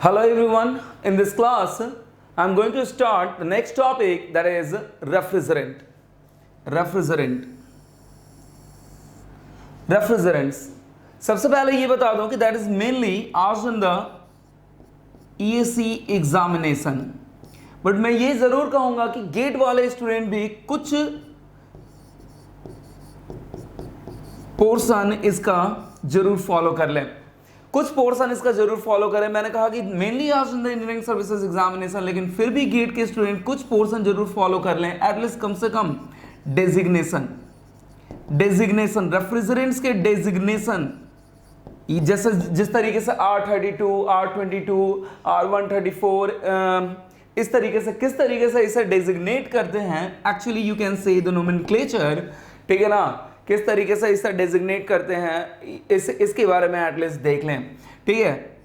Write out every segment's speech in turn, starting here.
Hello everyone, in this class I am going to start the next topic, that is refrigerant. Refrigerants. सबसे पहले ये बता दूं कि that is mainly asked in the EAC examination. But मैं ये जरूर कहूंगा कि गेट वाले स्टूडेंट भी कुछ पोर्शन इसका जरूर फॉलो कर लें, कुछ पोर्शन इसका जरूर फॉलो करें। मैंने कहा कि mainly asked in the engineering services examination, लेकिन फिर भी गेट के स्टूडेंट कुछ पोर्शन जरूर फॉलो कर लें, एटलीस्ट कम से कम डेजिग्नेशन रेफ्रिजरेंट्स के डेजिग्नेशन, जैसे जिस तरीके से R32, R22, R134 इस तरीके से किस तरीके से इसे डेजिग्नेट करते हैं, एक्चुअली यू कैन से द नोमेनक्लेचर, ठीक है ना, किस तरीके से इसे डेजिग्नेट करते हैं इसके बारे में एटलीस्ट देख लें, ठीक है।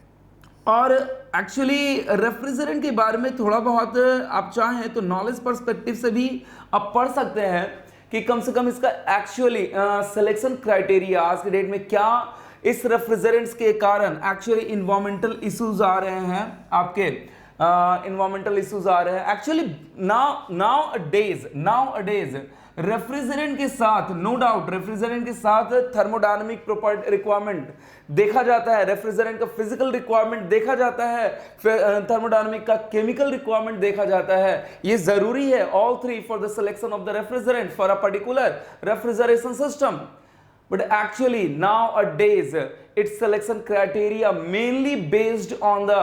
और एक्चुअली रेफ्रिजरेंट के बारे में थोड़ा बहुत आप चाहें तो नॉलेज पर्सपेक्टिव से भी आप पढ़ सकते हैं कि कम से कम इसका एक्चुअली सिलेक्शन क्राइटेरिया आज के डेट में क्या इस रेफ्रिजरेंट्स के कारण एक्चुअली इन्वायरमेंटल इश्यूज आ रहे हैं, आपके इन्वायरमेंटल इश्यूज आ रहे हैं। एक्चुअली नाउ अडेज रेफ्रिजरेंट के साथ, नो डाउट रेफ्रिजरेंट के साथ थर्मोडायनामिक प्रॉपर्टी रिक्वायरमेंट देखा जाता है, रेफ्रिजरेंट का फिजिकल रिक्वायरमेंट देखा जाता है, थर्मोडायनामिक का केमिकल रिक्वायरमेंट देखा जाता है। ये जरूरी है all three for the selection of the refrigerant for a particular refrigeration system. But actually nowadays its selection criteria mainly based on the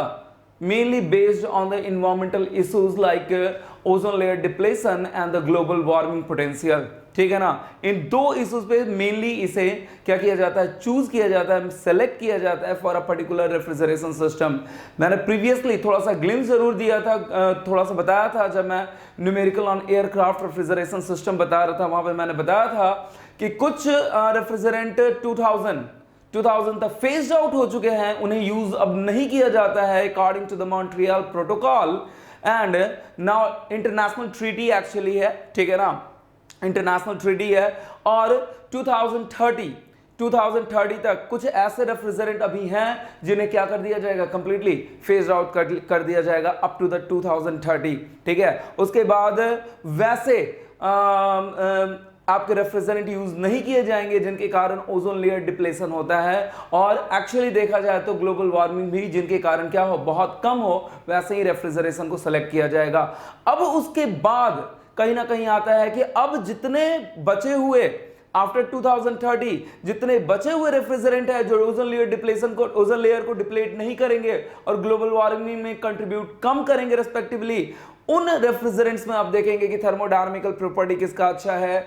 environmental issues like ozone layer depletion and the global warming potential, ठीक है ना। इन दो issues पे mainly इसे क्या किया जाता है, चूज किया जाता है, सेलेक्ट किया जाता है for a particular refrigeration system. मैंने प्रीवियसली थोड़ा सा ग्लिम्स जरूर दिया था, थोड़ा सा बताया था जब मैं numerical on aircraft refrigeration system बता रहा था, वहां पे मैंने बताया था कि कुछ रेफ्रिजरेंट 2000 तक फेज्ड आउट हो चुके हैं, उन्हें यूज अब नहीं किया जाता है according to the Montreal protocol and now international treaty actually है, ठीक है ना, इंटरनेशनल ट्रीटी है। और 2030 तक कुछ ऐसे रेफ्रिजरेंट अभी हैं जिन्हें क्या कर दिया जाएगा, कंप्लीटली फेज आउट कर दिया जाएगा अप टू द 2030, ठीक है। उसके बाद वैसे आपके रेफ्रिजरेंट यूज नहीं किए जाएंगे जिनके कारण ओजोन लेयर डिप्लेशन होता है, और एक्चुअली देखा जाए तो ग्लोबल वार्मिंग भी जिनके कारण क्या हो, बहुत कम हो, वैसे ही रेफ्रिजरेशन को सेलेक्ट किया जाएगा। अब उसके बाद कहीं ना कहीं आता है कि अब जितने बचे हुए आफ्टर 2030 जितने बचे हुए रेफ्रिजरेंट है जो ओजोन लेयर को डिप्लेट नहीं करेंगे और ग्लोबल वार्मिंग में कंट्रीब्यूट कम करेंगे रेस्पेक्टिवली, उन रेफ्रिजरेंट्स में आप देखेंगे कि थर्मोडायनामिकल प्रॉपर्टी किसका अच्छा है,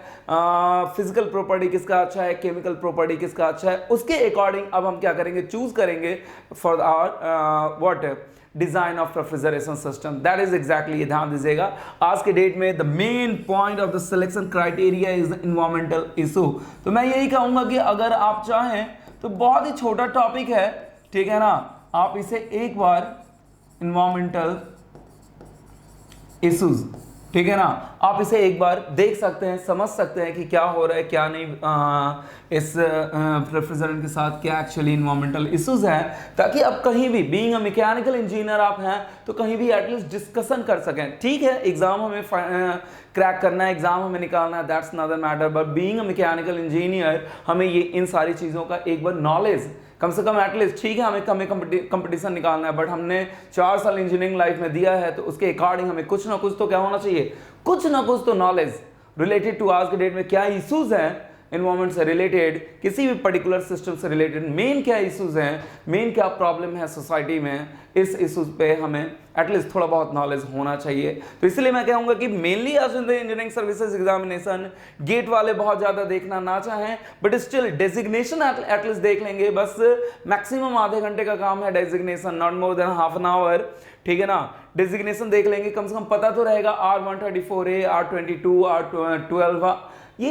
फिजिकल प्रॉपर्टी किसका अच्छा है, केमिकल प्रॉपर्टी किसका अच्छा है, उसके अकॉर्डिंग अब हम क्या करेंगे, चूज करेंगे for our what design of refrigeration system. That is exactly, ध्यान दीजिएगा आज के डेट में the main point of the selection criteria is the environmental issue. तो मैं यही कहूंगा कि अगर आप चाहें तो बहुत ही छोटा टॉपिक है, ठीक है ना, आप इसे एक बार इन्वायरमेंटल इश्यूज, ठीक है ना, आप इसे एक बार देख सकते हैं, समझ सकते हैं कि क्या हो रहा है क्या नहीं, इस रेफ्रिजरेंट के साथ क्या एक्चुअली इन्वायरमेंटल इश्यूज हैं, ताकि अब कहीं भी बीइंग अ मैकेनिकल इंजीनियर आप हैं तो कहीं भी एटलीस्ट डिस्कशन कर सकें। ठीक है, एग्जाम हमें क्रैक करना है, एग्जाम हमें निकालना है, that's not a matter, but being a mechanical engineer हमें ये इन सारी चीज़ों का एक बार नॉलेज कम से कम एटलीस्ट, ठीक है, हमें कंपटीशन निकालना है, बट हमने 4 साल इंजीनियरिंग लाइफ में दिया है तो उसके अकॉर्डिंग हमें कुछ ना कुछ तो क्या होना चाहिए, कुछ ना कुछ तो नॉलेज रिलेटेड टू आज के डेट में क्या इश्यूज हैं एनवायरमेंट से रिलेटेड, किसी भी पर्टिकुलर सिस्टम से रिलेटेड मेन क्या इश्यूज हैं, मेन क्या प्रॉब्लम है सोसाइटी में, इस इश्यूज पे हमें एटलीस्ट थोड़ा बहुत नॉलेज होना चाहिए। तो इसलिए मैं कहूंगा कि मेनली आज in the engineering services examination GATE वाले बहुत ज्यादा देखना ना चाहें, बट स्टिल डेजिग्नेशन एटलीस्ट देख लेंगे, बस मैक्सिमम आधे घंटे का काम है designation, not more than half an hour, ठीक है ना। डेजिग्नेशन देख लेंगे, कम से कम पता तो रहेगा R134A, R22, R12 ये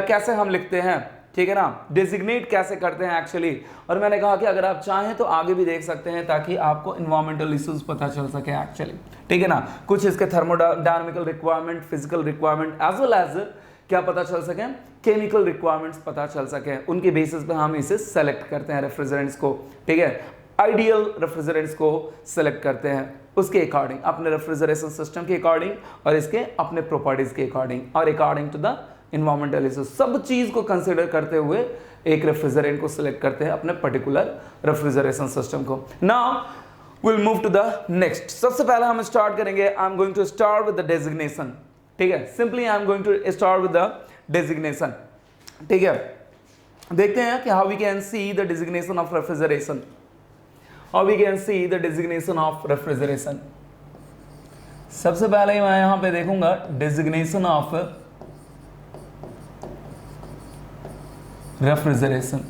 कैसे हम लिखते हैं, ठीक है ना, डेजिग्नेट कैसे करते हैं एक्चुअली। और मैंने कहा कि अगर आप चाहें तो आगे भी देख सकते हैं ताकि आपको इन्वायरमेंटल इश्यूज पता चल सके एक्चुअली, ठीक है ना, कुछ इसके thermodynamical requirement, physical requirement as well as क्या पता चल सके, केमिकल रिक्वायरमेंट्स पता चल सके, उनके बेसिस पे हम इसे सेलेक्ट करते हैं रेफ्रिजरेंट्स को, ठीक है। आइडियल रेफ्रिजरेंट्स को सेलेक्ट करते हैं उसके अकॉर्डिंग, अपने रेफ्रिजरेशन सिस्टम के अकॉर्डिंग और इसके अपने प्रॉपर्टीज के अकॉर्डिंग और according to the environmental issues, सब चीज को कंसिडर करते हुए एक रेफ्रिजरेंट को सिलेक्ट करते हैं अपने पर्टिकुलर रेफ्रिजरेशन सिस्टम को। Now will move to the next. सबसे पहले हम स्टार्ट करेंगे, I am going to start with the designation. ठीक है, simply I am going to start with the designation. ठीक है, देखते हैं कि how we can see the designation of refrigeration, how we can see the designation of refrigeration. सबसे पहले मैं यहां पे देखूंगा designation of refrigeration,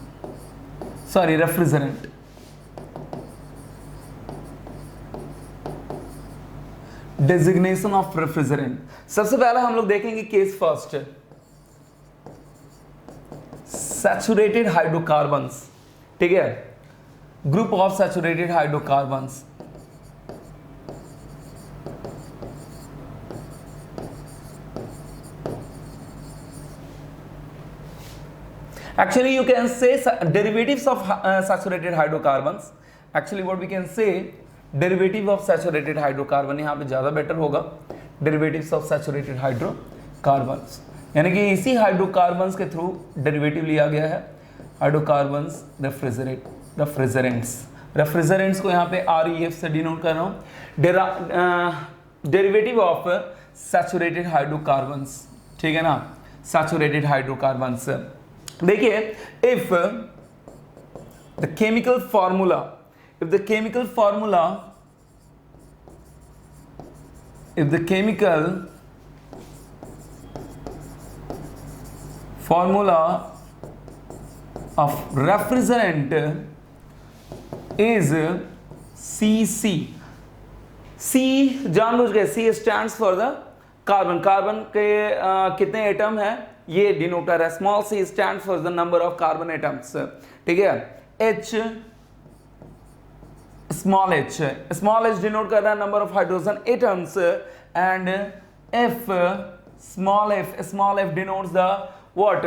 sorry refrigerant. Designation of refrigerant, सबसे पहले हम लोग देखेंगे केस फर्स्ट, सैचुरेटेड हाइड्रोकार्बन्स। ठीक है, group of saturated hydrocarbons. Actually, you can say derivatives of saturated hydrocarbons. Actually, what we can say, derivative of saturated hydrocarbon, यहाँ पे ज़्यादा बेटर होगा, derivatives of saturated hydrocarbons, यानी कि इसी हाइड्रोकार्बन्स के थ्रू डेरिवेटिव लिया गया है। हाइड्रोकार्बन्स रेफ्रिजरेंट्स को यहाँ पे REF से डिनोट कर रहा हूँ। डेरिवेटिव ऑफ सैचुरेटेड हाइड्रोकार्बन्स, ठीक है ना, सैचुरेटेड हाइड्रोकार्बन्स। देखिए, if the chemical formula of refrigerant is CC, C जानबूझ गए, C stands for the carbon, carbon के कितने एटम है ये डिनोटर है, small c stands for the number of carbon atoms। ठीक है, H स्मॉल h डिनोट कर रहा है number of hydrogen atoms, and F small f denotes the what,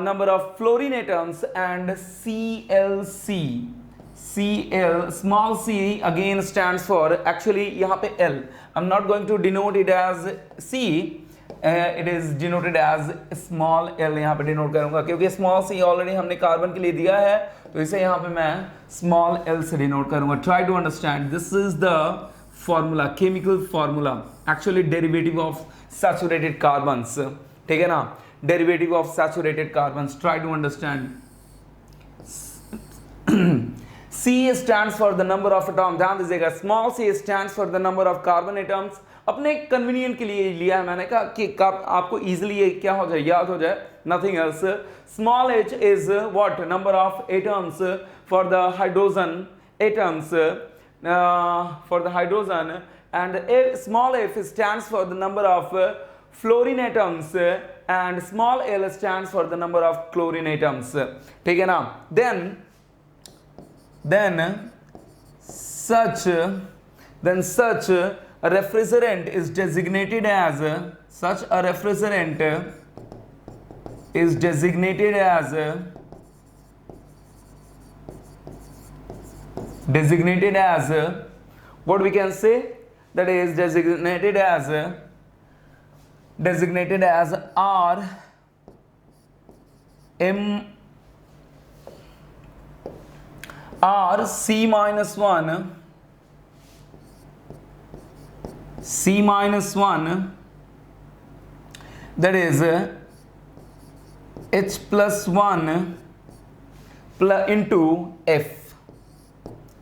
number of fluorine atoms, and Cl small c again stands for, actually यहाँ पे L, I'm not going to denote it as C, it is denoted as small l, यहाँ पे denote करूंगा क्योंकि small c already हमने carbon के लिए दिया है, तो इसे यहाँ पे मैं small l से डिनोट करूंगा। Try to understand, this is the formula, chemical formula, actually derivative of saturated carbons। ठीक है ना, derivative of saturated carbons, try to understand। C stands for the number of atoms, ध्यान दीजिएगा, small c stands for the number of carbon atoms। अपने convenient के लिए लिया है मैंने, कहा कि आपको इजीली ये क्या हो जाए, याद हो जाए, nothing else. Small h is what, number of atoms for the hydrogen atoms, for the hydrogen, and small f stands for the number of fluorine atoms, and small l stands for the number of chlorine atoms। ठीक है ना, then such a refrigerant is designated as, such a refrigerant is designated as what we can say, that is designated as R C minus 1, that is H plus 1 into F,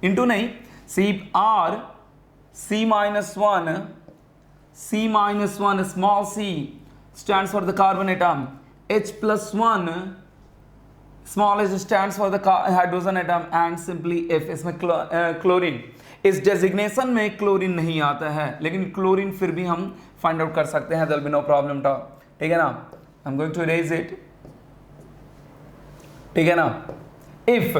into नहीं, C minus 1 small c stands for the carbon atom, H plus 1 small h stands for the hydrogen atom, and simply F। इसमें chlorine, इस designation में chlorine नहीं आता है, लेकिन chlorine फिर भी हम फाइंड आउट कर सकते हैं, there will be no problem टॉ। ठीक है ना, I am going to erase it. ठीक है ना, if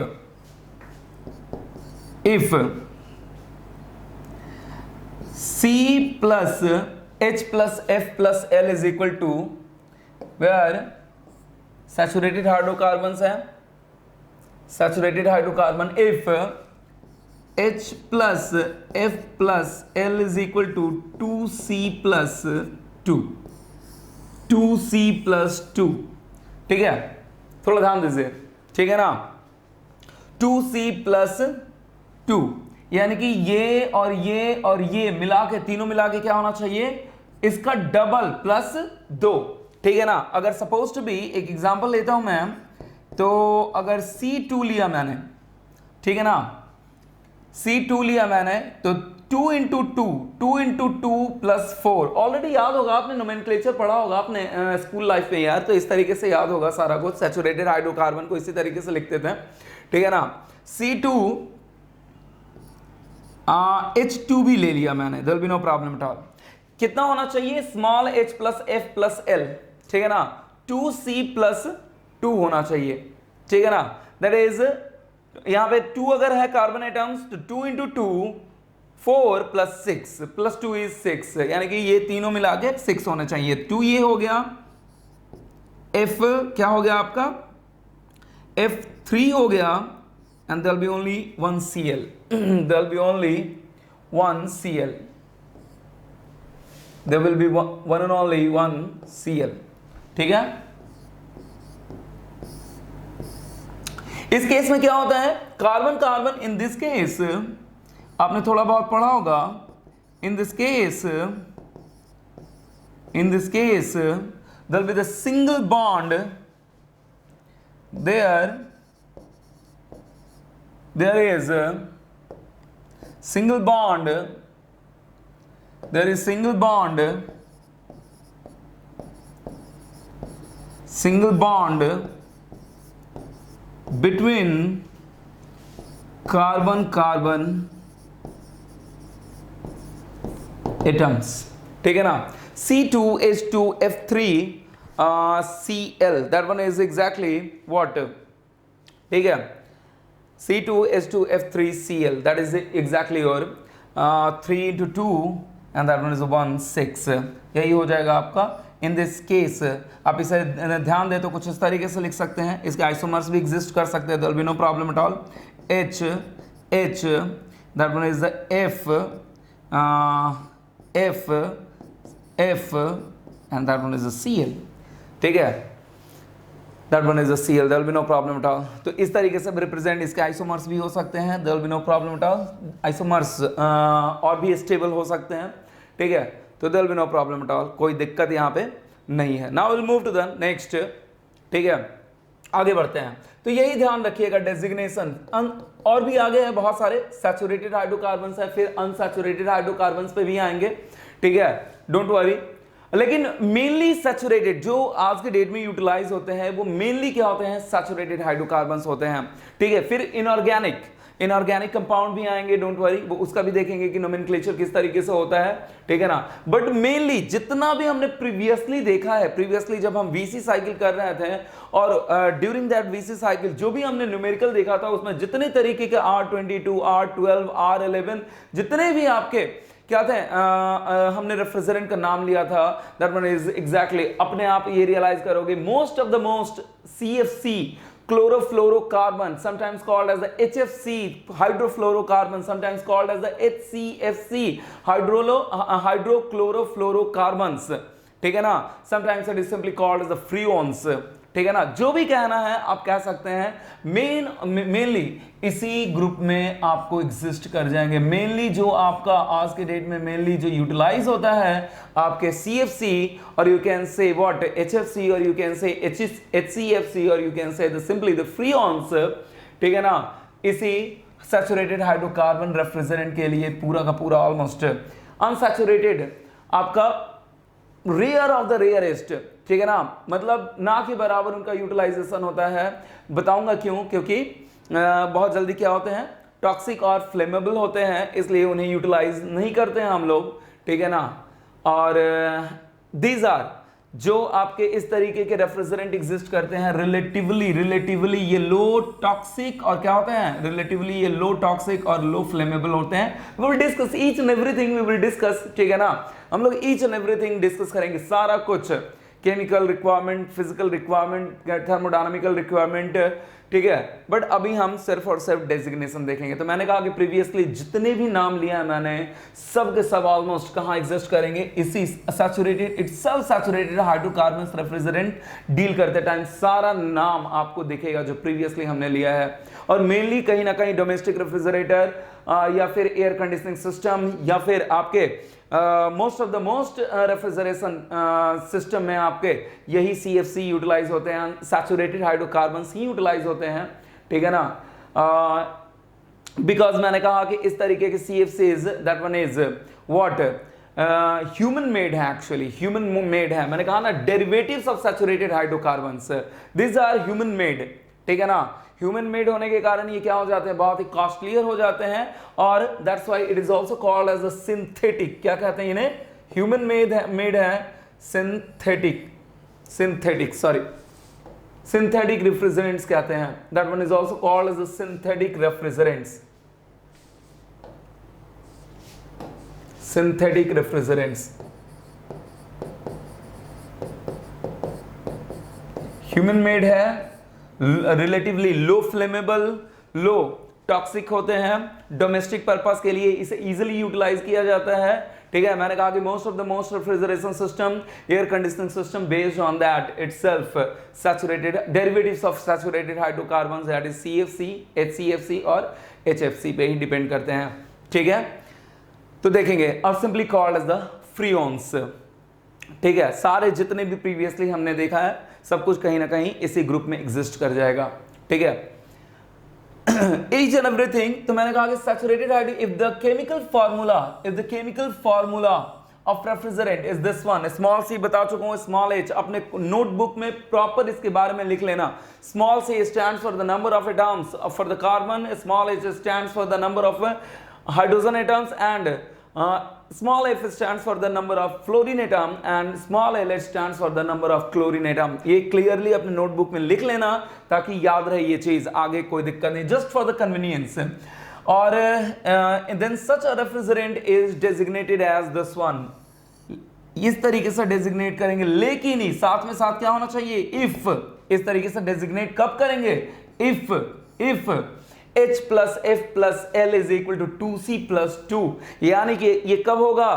C plus H plus F plus L is equal to, where saturated hydrocarbons है, saturated hydrocarbon, if H plus F plus L is equal to 2C plus 2, 2C plus 2, ठीक है, थोड़ा ध्यान दीजिए, ठीक है ना, 2C प्लस 2, यानी कि ये और ये और ये मिला के, तीनों मिला के क्या होना चाहिए, इसका डबल प्लस 2, ठीक है ना। अगर सपोज टू बी, एक एग्जांपल लेता हूं मैं, तो अगर C2 लिया मैंने, ठीक है ना, C2 लिया मैंने, तो 2 इंटू 2 प्लस 4, ऑलरेडी याद होगा, आपने नोमेनक्लेचर पढ़ा होगा अपने स्कूल लाइफ में यार, तो इस तरीके से याद होगा सारा कुछ। सैचुरेटेड हाइड्रोकार्बन को इसी तरीके से लिखते थे, ठीक है ना। C2 H2 भी ले लिया मैंने, there will be no problem at all. कितना होना चाहिए, small h plus F plus L, ठीक है ना, 2C प्लस 2 होना चाहिए, ठीक है ना। दैट इज, यहां पे 2 अगर है कार्बन एटम्स, तो 2 इंटू 2 4 प्लस 6 प्लस 2 इज 6, यानी कि ये तीनों मिला के 6 होने चाहिए। 2 ये हो गया, F क्या हो गया आपका, F3 हो गया, and there will be only one Cl. There will be only one Cl. There will be one and only one Cl. ठीक है। इस केस में क्या होता है, carbon carbon, in this case आपने थोड़ा बहुत पढ़ा होगा, in this case there will be the single bond there is a single bond, there is single bond between carbon carbon atoms, ठीक है ना। C2H2F3 Cl, that one is exactly what, ठीक है, C2H2F3Cl, that is exactly your 3 into 2 and that one is 1 6, यही हो जाएगा आपका। In this case आप इसे ध्यान दे तो कुछ इस तरीके से लिख सकते हैं, इसके आइसोमर्स भी एग्जिस्ट कर सकते हैं, there will be no problem at all. H that one is the F and that one is the Cl, ठीक है, that one is a Cl, there will be no problem at all। तो इस तरीके से represent, इसके isomers भी हो सकते हैं, there will be no problem at all, isomers और भी स्टेबल हो सकते हैं, ठीक है, तो there will be no problem at all, कोई दिक्कत यहाँ पे नहीं है। Now we'll move to the next, ठीक है, आगे बढ़ते हैं। तो यही ध्यान रखिएगा, डेजिग्नेशन और भी आगे है, बहुत सारे सैचुरेटेड हाइड्रोकार्बन्स है, फिर अनसैचुरेटेड हाइड्रोकार्बन्स पे भी आएंगे, ठीक है, डोंट वरी। लेकिन मेनली सैचुरेटेड जो आज के डेट में यूटिलाइज होते हैं, वो मेनली क्या होते हैं, सैचुरेटेड हाइड्रोकार्बन्स होते हैं, ठीक है। फिर इनऑर्गेनिक कंपाउंड भी आएंगे, डोंट वरी, वो उसका भी देखेंगे कि नोमेनक्लेचर किस तरीके से होता है, ठीक है ना। बट मेनली जितना भी हमने प्रीवियसली देखा है, प्रीवियसली जब हम वीसी साइकिल कर रहे थे और ड्यूरिंग दैट वीसी साइकिल जो भी हमने न्यूमेरिकल देखा था, उसमें जितने तरीके के R22, R12, R11 जितने भी आपके क्या थे, हमने रेफ्रिजरेंट का नाम लिया था, दैट वन इज एग्जैक्टली, अपने आप ये रियलाइज करोगे, most of the most CFC, chlorofluorocarbon, sometimes called as the HFC, hydrofluorocarbon, sometimes called as the HCFC, hydrochlorofluorocarbons, ठीक है ना, sometimes it is simply called as the freons, ठीक है ना। जो भी कहना है आप कह सकते हैं, मेनली इसी ग्रुप में आपको एग्जिस्ट कर जाएंगे। मेनली जो आपका आज के डेट में मेनली जो यूटिलाइज होता है आपके CFC, और you can say what HFC, और यू कैन से HCFC, और you can say simply the freons, ठीक है ना। इसी सैचुरेटेड हाइड्रोकार्बन रेफ्रिजरेंट के लिए पूरा का पूरा ऑलमोस्ट अनसैचुरेटेड आपका रेयर ऑफ द रेयरेस्ट, ठीक है ना, मतलब ना के बराबर उनका यूटिलाइजेशन होता है। बताऊंगा क्यों, क्योंकि बहुत जल्दी क्या होते हैं, टॉक्सिक और फ्लेमेबल होते हैं, इसलिए उन्हें यूटिलाइज नहीं करते हैं हम लोग, ठीक है ना। और दीज आर जो आपके इस तरीके के रेफ्रिजरेंट एग्जिस्ट करते हैं, रिलेटिवली ये लो टॉक्सिक और क्या होते हैं, रिलेटिवली ये लो टॉक्सिक और लो फ्लेमेबल होते हैं। We will discuss each and everything, we will discuss, ठीक है ना, हम लोग ईच एंड एवरीथिंग डिस्कस करेंगे, सारा कुछ chemical requirement, physical requirement, thermodynamical requirement, ठीक है। बट अभी हम सिर्फ और सिर्फ डेजिग्नेशन देखेंगे। तो मैंने कहा कि प्रीवियसली जितने भी नाम लिया मैंने, सब के सब ऑलमोस्ट कहाँ एग्जिस्ट करेंगे, इसी saturated, itself saturated hydrocarbons refrigerant deal करते टाइम सारा नाम आपको दिखेगा जो प्रीवियसली हमने लिया है। और मेनली कहीं ना कहीं डोमेस्टिक रेफ्रिजरेटर या फिर एयर कंडीशनिंग सिस्टम या फिर आपके most of the most refrigeration system में आपके यही CFC यूटिलाइज होते हैं, सैचुरेटेड हाइड्रोकार्बन्स ही यूटिलाइज होते हैं, ठीक है ना। बिकॉज मैंने कहा कि इस तरीके के CFCs, that one is what, human made है, एक्चुअली ह्यूमन मेड है। मैंने कहा ना derivatives of saturated hydrocarbons, this are human made, ठीक है ना। ह्यूमन मेड होने के कारण ये क्या हो जाते हैं, बहुत ही कॉस्टलियर हो जाते हैं, और that's why it is also called as a synthetic, क्या कहते हैं इन्हें, ह्यूमन मेड है सिंथेटिक रेफ्रिजरेंट्स कहते हैं। That one is also called as a synthetic refrigerants. Human made है, relatively low flammable, low toxic होते हैं, डोमेस्टिक पर्पस के लिए इसे इजीली यूटिलाइज किया जाता है, ठीक है। मैंने कहा कि most of the most refrigeration system, air conditioning system based on that itself saturated derivatives of saturated hydrocarbons, that is CFC, HCFC और HFC पे ही डिपेंड करते हैं, ठीक है। तो देखेंगे, और सिंपली कॉल्ड एज द फ्रीओन्स, ठीक है। सारे जितने भी प्रीवियसली हमने देखा है सब कुछ कहीं ना कहीं इसी ग्रुप में एग्जिस्ट कर जाएगा, ठीक है। ईच एंड एवरीथिंग, तो मैंने कहा कि saturated hydro, if the chemical formula of refrigerant is this one, small c बता चुका हूं, स्मॉल h अपने नोटबुक में प्रॉपर इसके बारे में लिख लेना। Small c stands for the number of atoms for the carbon, small h stands for the number of hydrogen atoms, and small f stands for the number of fluorine atom and small l stands for the number of chlorine atom। ये clearly अपने notebook में लिख लेना ताकि याद रहे ये चीज, आगे कोई दिक्कत नहीं, जस्ट फॉर द कन्वीनियंस। और then such a refrigerant is designated as this one, इस तरीके से डेजिग्नेट करेंगे, लेकिन ही साथ में साथ क्या होना चाहिए, इफ, इस तरीके से डेजिग्नेट कब करेंगे, if H plus F plus L is equal to 2C plus 2, यानी कि ये कब होगा,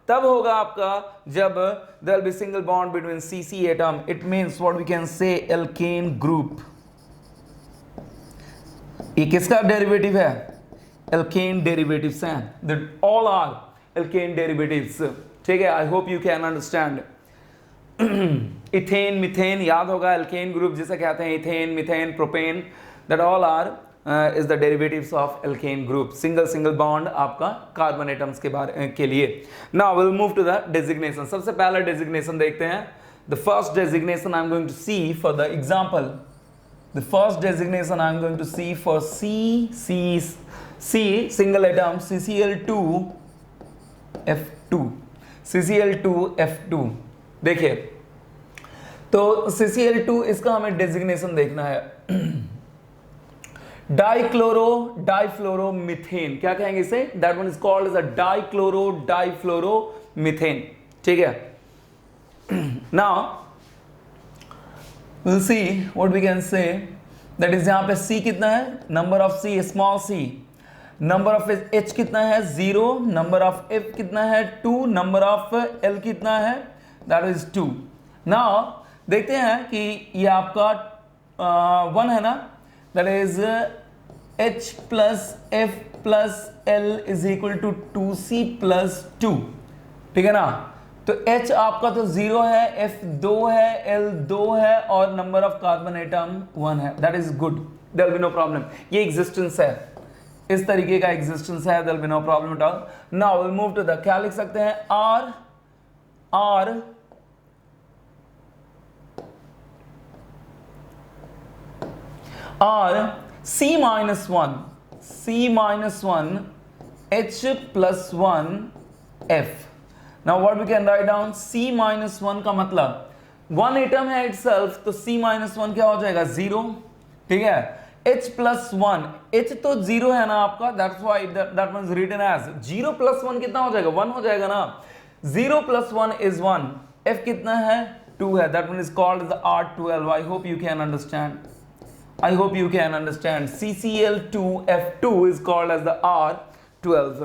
तब होगा आपका जब there will be single bond between CC atom, it means what we can say alkane group। ये किसका डेरिवेटिव है, alkane derivatives हैं, that all are alkane derivatives, ठीक है। I hope you can understand। Ethane, methane याद होगा, alkane group जिसे कहते हैं, ethane, methane, propane, that all are is the derivatives of alkane group, single bond आपका कार्बन एटम्स के लिए। Now we'll move to the designation। सबसे पहला designation देखते हैं। The first designation I'm going to see for the example, the first designation I'm going to see for C single atom CCl2F2। देखिए, तो CCl2 इसका हमें designation देखना है। डाइफ्लोरोमीथेन, क्या कहेंगे इसे, that one is called as a difluoromethane, ठीक है। Now will see what we can say, that is यहां पे C कितना है, number of C small c, number of H कितना है 0, नंबर ऑफ F कितना है 2, नंबर ऑफ L कितना है, दैट इज 2। नाउ देखते हैं कि ये आपका 1 है ना, that is H plus F plus L is equal to 2C plus 2, ठीक है ना। तो H आपका तो 0 है, F 2 है, L 2 है, और नंबर ऑफ कार्बन एटम 1 है, that is good, there will be no problem। ये एग्जिस्टेंस है, इस तरीके का एग्जिस्टेंस है, there will be no problem at all। Now we'll move to the, क्या लिख सकते हैं, R C minus 1 H plus 1 F। Now what we can write down, C minus 1 का मतलब 1 एटम है itself, तो C minus 1 क्या हो जाएगा 0, ठीक है। H plus 1, H तो 0 है ना आपका, that's why that one is written as 0 plus 1 कितना हो जाएगा 1 हो जाएगा ना, 0 plus 1 is 1, F कितना है 2 है, that one is called the R12. I hope you can understand. I hope you can understand. CCl2F2 is called as the R12.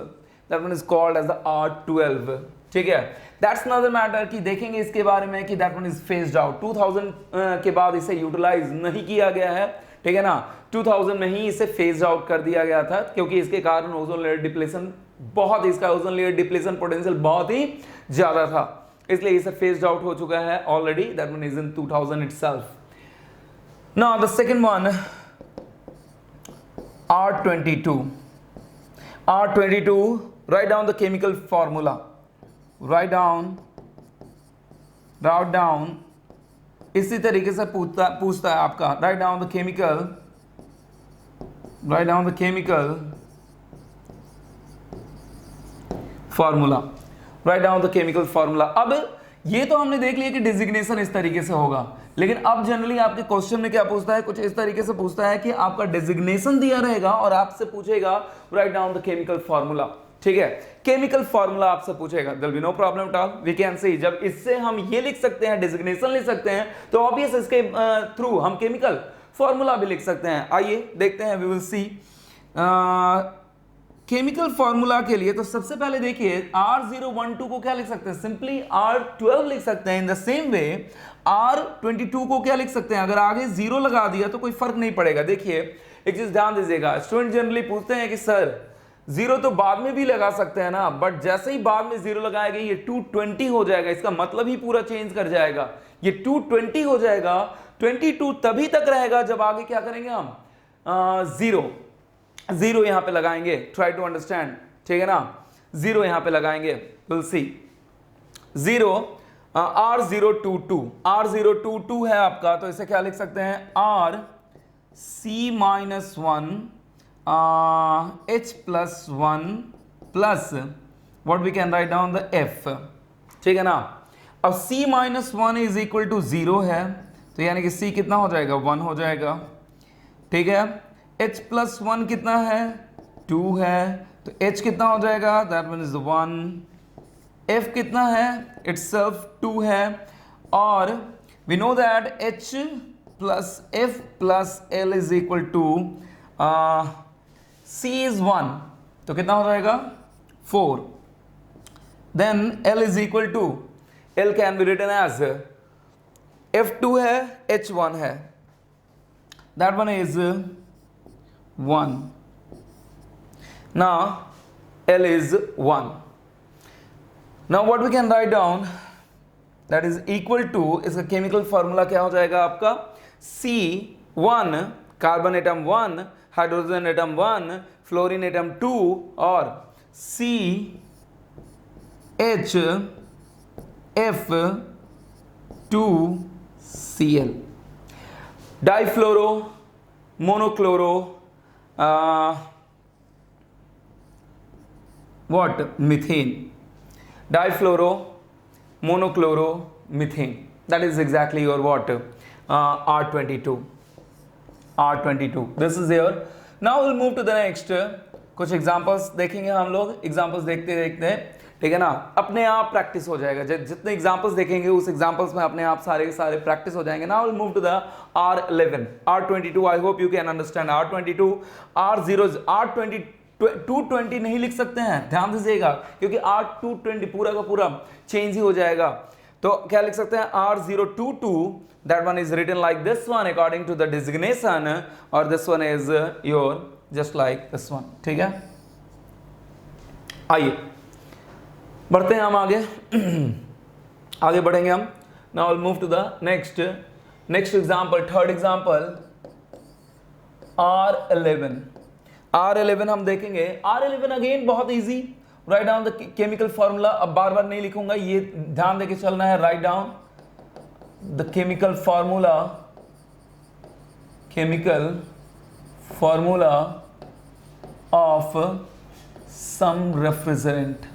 That one is called as the R12. ठीक है. That's another matter कि देखेंगे इसके बारे में कि that one is phased out. 2000 के बाद इसे यूटिलाइज नहीं किया गया है, ठीक है ना. 2000 में ही इसे फेज आउट कर दिया गया था क्योंकि इसके कारण ओजोन लेयर डिप्लेशन बहुत, इसका ओजोन लेयर डिप्लेशन पोटेंशियल बहुत ही ज्यादा था, इसलिए इसे फेज्ड आउट हो चुका है already. That one is in 2000 itself. Now the second one, R22. R22, write down the chemical formula. Write down. इसी तरीके से पूछता है आपका. Write down the chemical formula. Write down the chemical formula. अब ये तो हमने देख लिया कि डिजिग्नेशन इस तरीके से होगा, लेकिन अब जनरली आपके क्वेश्चन में क्या पूछता है, कुछ इस तरीके से पूछता है कि आपका डिजिग्नेशन दिया रहेगा और आपसे पूछेगा write down the chemical formula. ठीक है, केमिकल फार्मूला आपसे पूछेगा. There will be no problem at all. We can see जब इससे हम ये लिख सकते हैं, डिजिग्नेशन लिख सकते हैं, तो ऑब्वियस इसके थ्रू हम केमिकल फार्मूला भी लिख सकते हैं. आइए देखते हैं, we will see chemical formula के लिए. तो सबसे पहले देखिए R012 को क्या लिख सकते हैं, सिंपली R12 लिख सकते हैं. In the same way R22 को क्या लिख सकते हैं, अगर आगे 0 लगा दिया तो कोई फर्क नहीं पड़ेगा. देखिए एक चीज ध्यान दीजिएगा, स्टूडेंट जनरली पूछते हैं कि सर 0 तो बाद में भी लगा सकते हैं ना, बट जैसे ही बाद में 0 लगाएंगे ये 220 हो जाएगा, इसका मतलब ही पूरा चेंज कर जाएगा. ये 220 हो जाएगा. 22 तभी तक रहेगा जब आगे क्या करेंगे हम, 0 यहां पे लगाएंगे. ट्राई टू अंडरस्टैंड, ठीक है ना. 0 यहां पे लगाएंगे, विल सी. 0 R022 है आपका, तो इसे क्या लिख सकते हैं, RC-1 H+1 plus what we can write down the F. ठीक है ना. अब C-1 इज इक्वल टू 0 है, तो यानी कि C कितना हो जाएगा, 1 हो जाएगा. ठीक है. H+1 कितना है, 2 है, तो H कितना हो जाएगा, दैट वन इज 1. F कितना है, itself 2 है, और we know that H plus F plus L is equal to C is 1, तो कितना हो जाएगा, 4. Then L is equal to, L can be written as F2 है, H1 है, that one is 1. Now L is 1. Now what we can write down, that is equal to, इसका chemical formula क्या हो जाएगा आपका, C1 carbon atom 1, hydrogen atom 1, fluorine atom 2, और CHF2Cl. Difluoro monochloro what methane, difluoro monochloro methane. That is exactly your what, R22. This is there. Now we'll move to the next. कुछ examples देखेंगे हम लोग. Examples देखते देखते, ठीक है ना, अपने आप प्रैक्टिस हो जाएगा. जितने एग्जांपल्स देखेंगे उस एग्जांपल्स में अपने आप सारे के सारे प्रैक्टिस हो जाएंगे. Now will move to the R11. R22 I hope you can understand. R22 220 नहीं लिख सकते हैं, ध्यान दीजिएगा, क्योंकि R220 पूरा का पूरा चेंज ही हो जाएगा. तो क्या लिख सकते हैं, R022, that one is written like this one according to the designation, और this one is your just like this one. ठीक है. आइए बढ़ते हैं हम आगे. आगे बढ़ेंगे हम. Now we'll move to the next example, third example, R11 हम देखेंगे. R11 अगेन बहुत easy. Right down the chemical formula. अब बार बार नहीं लिखूंगा, ये ध्यान देके चलना है. Write down the chemical formula of some refrigerant.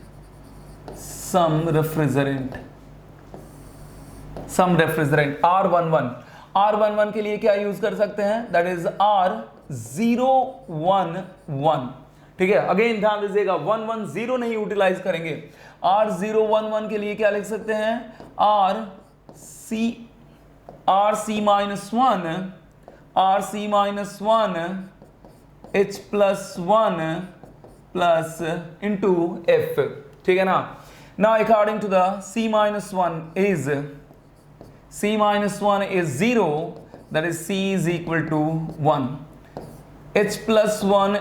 R11 के लिए क्या यूज कर सकते हैं, दैट इज R011. ठीक है, अगेन ध्यान दीजिएगा, 110 नहीं यूटिलाइज करेंगे. R011 के लिए क्या लिख सकते हैं, RC minus 1 H plus 1 plus into F, ठीक है ना. Now according to the C minus 1 is 0, that is C is equal to 1. H plus 1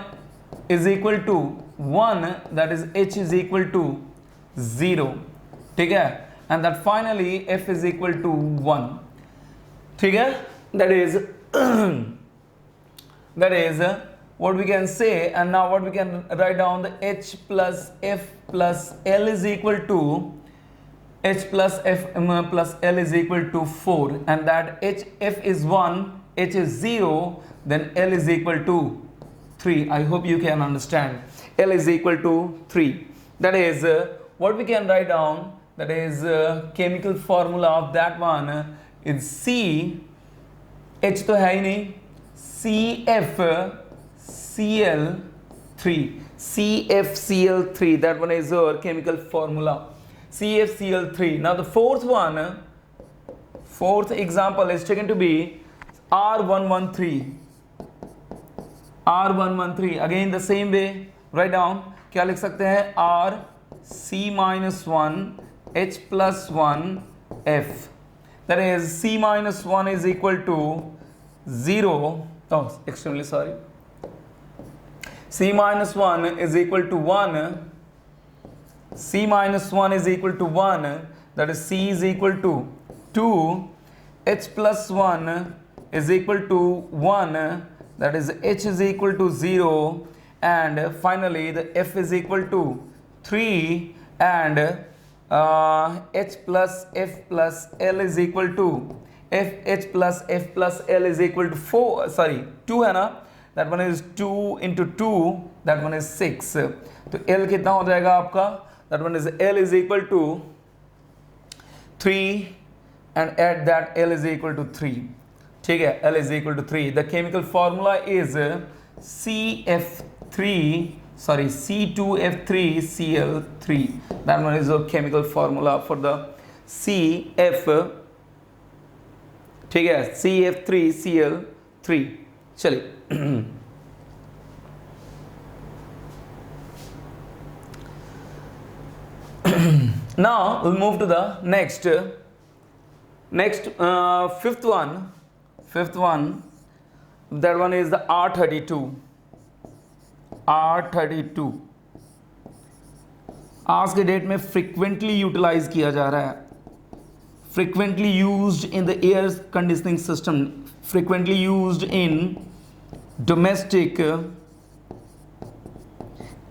is equal to 1, that is H is equal to 0, ठीक है. And that finally F is equal to 1, ठीक है. That is what we can say. And now what we can write down, the H plus F plus L is equal to H plus F plus L is equal to 4, and that F is 1, H is 0, then L is equal to 3. I hope you can understand. L is equal to 3. That is what we can write down. That is chemical formula of that one is C. H तो है ही नहीं, CFCl3. That one is our chemical formula, CFCl3. Now the fourth example is taken to be R113. Again the same way, write down. क्या लिख सकते हैं? RC minus 1 H plus 1 F. That is C minus 1 is equal to 0. Oh, extremely sorry. C minus 1 is equal to 1. C minus 1 is equal to 1. That is C is equal to 2. H plus 1 is equal to 1. That is H is equal to 0. And finally the F is equal to 3. And H plus F plus L is equal to H plus F plus L is equal to 4, sorry 2 है ना. That one is 2 into 2, that one is 6. तो L कितना हो जाएगा आपका? That one is L is equal to 3, and add that L is equal to 3, ठीक है. L is equal to 3. The chemical formula is C2F3Cl3. That one is the chemical formula for the CF, ठीक है, CF3Cl3. चलिए now we'll move to the next fifth one. That one is the R32. आज के date में frequently utilise किया जा रहा है, frequently used in the air conditioning system, frequently used in domestic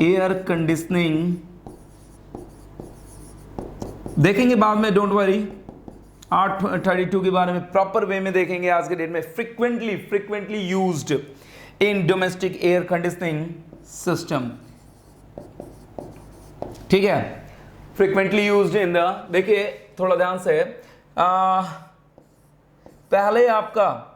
air conditioning. देखेंगे बाद में, डोंट वरी. R32 के बारे में प्रॉपर वे में देखेंगे आज के डेट में. Frequently used in domestic air conditioning system, ठीक है. फ्रिक्वेंटली यूज्ड इन द, देखिए थोड़ा ध्यान से, पहले आपका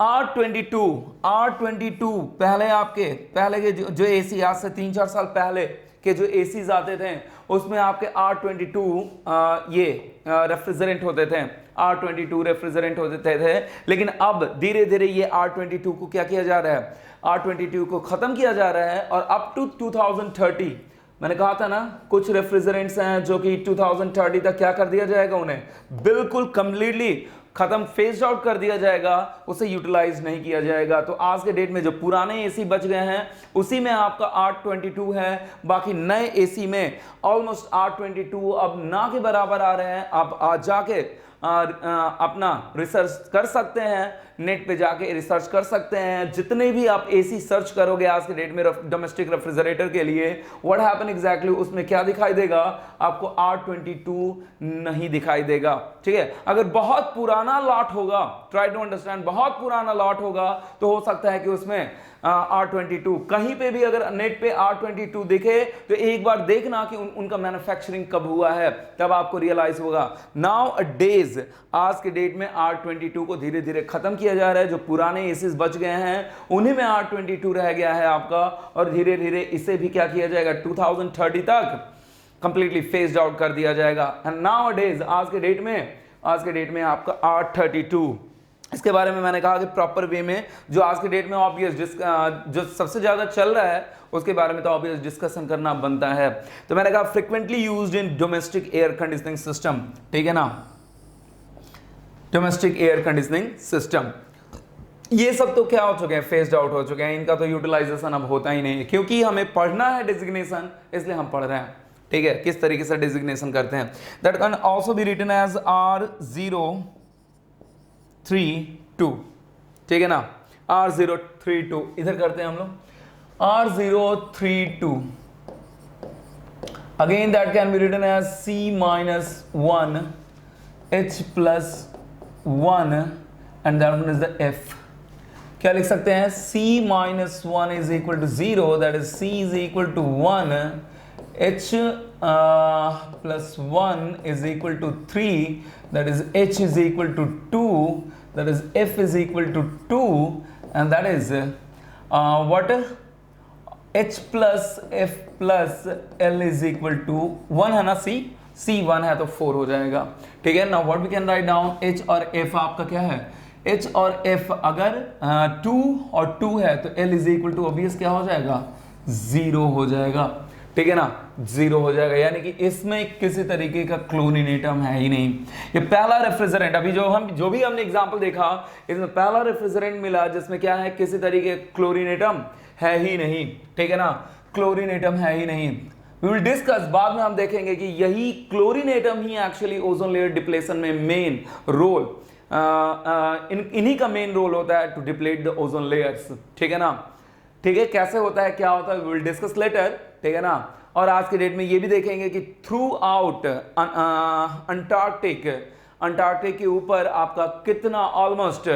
R22 पहले के जो एसी, आज से 3-4 साल पहले के जो एसीज आते थे उसमें आपके R22 ये रेफ्रिजरेंट होते थे, R22 रेफ्रिजरेंट होते थे. लेकिन अब धीरे धीरे ये R22 को क्या किया जा रहा है? R22 को खत्म किया जा रहा है. और अप टू 2030, मैंने कहा था ना, कुछ रेफ्रिजरेंट्स हैं जो कि 2030 तक क्या कर दिया जाएगा, उन्हें बिल्कुल कंप्लीटली खत्म, फेज आउट कर दिया जाएगा, उसे यूटिलाइज नहीं किया जाएगा. तो आज के डेट में जो पुराने एसी बच गए हैं उसी में आपका R22 है. बाकी नए एसी में ऑलमोस्ट R22 अब ना के बराबर आ रहे हैं. आप आज जाके अपना रिसर्च कर सकते हैं, नेट पे जाके रिसर्च कर सकते हैं. जितने भी आप एसी सर्च करोगे आज के डेट में डोमेस्टिक रेफ्रिजरेटर के लिए, व्हाट हैपन एग्जैक्टली, उसमें क्या दिखाई देगा आपको? R22 नहीं दिखाई देगा, ठीक है. अगर बहुत पुराना लॉट होगा, ट्राई टू अंडरस्टैंड, बहुत पुराना लॉट होगा तो हो सकता है कि उसमें R22, कहीं पे भी अगर नेट पे R22 दिखे तो एक बार देखना कि उनका मैन्युफैक्चरिंग कब हुआ है, तब आपको रियलाइज होगा. नाउ अ डेज, आज के डेट में R22 को धीरे धीरे खत्म किया जा रहा है. जो पुराने एसीज बच गए हैं उन्हीं में R22 रह गया है आपका, और धीरे धीरे इसे भी क्या किया जाएगा? 2030 तक कंप्लीटली फेज्ड आउट कर दिया जाएगा. एंड नाउ अ डेज, आज के डेट में आज के डेट में आपका R32। इसके बारे में मैंने कहा कि प्रॉपर वे में जो आज के डेट में ऑब्वियस जो सबसे ज़्यादा चल रहा है उसके बारे में तो ऑब्वियस डिस्कशन करना बनता है। तो मैंने कहा frequently used in domestic air conditioning system, ठीक है ना, डोमेस्टिक एयर कंडीशनिंग सिस्टम। ये सब तो क्या हो चुके हैं, फेस्ड आउट हो चुके हैं, इनका तो यूटिलाइजेशन अब होता ही नहीं है, क्योंकि हमें पढ़ना है डिजिग्नेशन, इसलिए हम पढ़ रहे हैं, ठीक है, किस तरीके से डिजिग्नेशन करते हैं। That can also be written as R032, ठीक है ना, R032 इधर करते हैं हम लोग, R032 again that can be written as C-1 H+1 and that one is the F। क्या लिख सकते हैं, C-1 is equal to 0, that is C is equal to 1, H+1 is equal to 3, that is H is equal to 2, that is F is equal to 2, and that is what, H plus F plus L is equal to 1 है ना, C1 है तो 4 हो जाएगा, ठीक है ना। What we can write down, H और F आपका क्या है, H और F अगर 2 और 2 है तो L is equal to obvious क्या हो जाएगा, 0 हो जाएगा, ठीक है ना, 0 हो जाएगा, यानी कि इसमें किसी तरीके का क्लोरीन एटम है ही नहीं। ये पहला रेफ्रिजरेंट, अभी जो भी हमने एग्जांपल देखा, इसमें पहला रेफ्रिजरेंट मिला जिसमें क्या है, किसी तरीके का क्लोरीन एटम है ही नहीं, ठीक है ना, क्लोरीन एटम है ही नहीं। वी विल डिस्कस, बाद में हम देखेंगे कि यही क्लोरीन एटम ही एक्चुअली ओजोन लेयर डिप्लेशन में मेन रोल, इन्हीं का मेन रोल होता है to deplete the ozone layers, ठीक है ना, ठीक है, कैसे होता है, क्या होता है, वी विल डिस्कस लेटर, ठीक है ना। और आज के डेट में ये भी देखेंगे कि थ्रू आउट अंटार्कटिक के ऊपर आपका कितना ऑलमोस्ट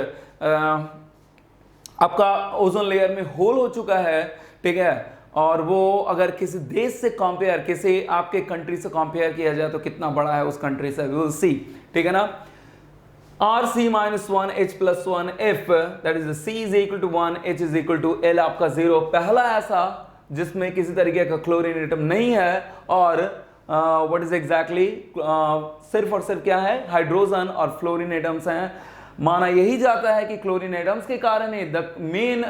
आपका ओजोन लेयर में होल हो चुका है, ठीक है, और वो अगर किसी देश से कंपेयर, किसी आपके कंट्री से कंपेयर किया जाए तो कितना बड़ा है उस कंट्री से, वी विल सी, ठीक है ना। RC-1 H+1 F, that is C is equal to 1, H is equal to L आपका 0, पहला ऐसा जिसमें किसी तरीके का क्लोरीन एटम नहीं है, और व्हाट इज एग्जैक्टली, सिर्फ और सिर्फ क्या है, हाइड्रोजन और फ्लोरीन एटम्स हैं। माना यही जाता है कि क्लोरीन एटम्स के कारण ही the main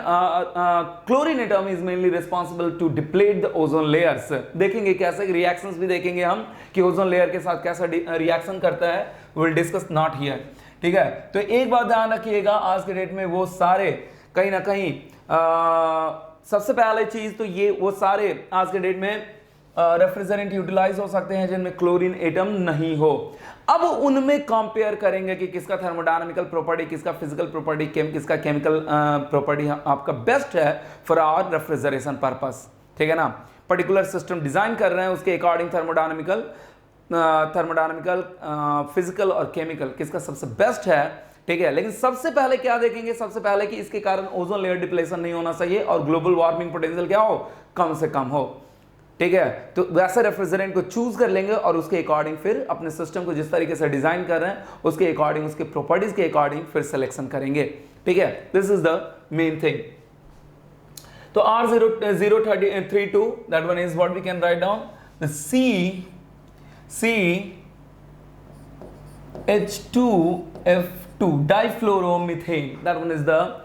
chlorine atom is mainly responsible to deplete the ozone layers. देखेंगे कैसे रिएक्शंस भी देखेंगे हम कि ओजोन लेयर के साथ कैसा रिएक्शन करता है, विल डिस्कस नॉट हियर, ठीक है। तो एक बात ध्यान रखिएगा, आज के डेट में वो सारे कहीं ना कहीं सबसे पहले चीज तो ये वो सारे आज के डेट में रेफ्रिजरेंट यूटिलाइज हो सकते हैं जिनमें क्लोरीन एटम नहीं हो। अब उनमें कंपेयर करेंगे कि किसका थर्मोडायनामिकल प्रॉपर्टी, किसका फिजिकल प्रॉपर्टी, किसका केमिकल प्रॉपर्टी आपका बेस्ट है फॉर आवर रेफ्रिजरेशन पर्पस, ठीक है ना। पर्टिकुलर सिस्टम डिजाइन कर रहे हैं, उसके अकॉर्डिंग थर्मोडायनामिकल फिजिकल और केमिकल किसका सबसे बेस्ट है, ठीक है। लेकिन सबसे पहले क्या देखेंगे, सबसे पहले कि इसके कारण ओजोन लेयर डिप्लेशन नहीं होना चाहिए और ग्लोबल वार्मिंग पोटेंशियल क्या हो, कम से कम हो, ठीक है। तो वैसे रेफ्रिजरेंट को चूज कर लेंगे और उसके अकॉर्डिंग फिर अपने सिस्टम को जिस तरीके से डिजाइन कर रहे हैं उसके अकॉर्डिंग, उसके प्रॉपर्टीज के अकॉर्डिंग फिर सिलेक्शन करेंगे, ठीक है। This is the main thing. तो R032, that one is what we can write down, the CH2F2 difluoromethane, that one is the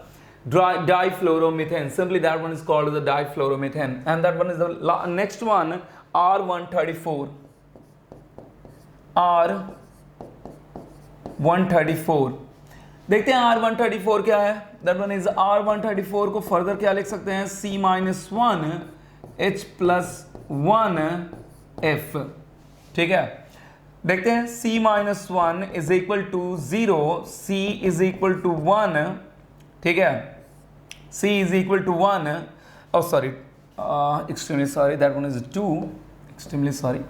difluoromethane, simply that one is called the difluoromethane, and that one is the next one, R134, R134। देखते हैं R134 क्या है, that one is R134 को further क्या लिख सकते हैं, C-1 H+1 F, ठीक है। देखते हैं C-1 is equal to 0, C is equal to 1, ठीक है, C is equal to 1, oh sorry, extremely sorry, that one is 2, extremely sorry,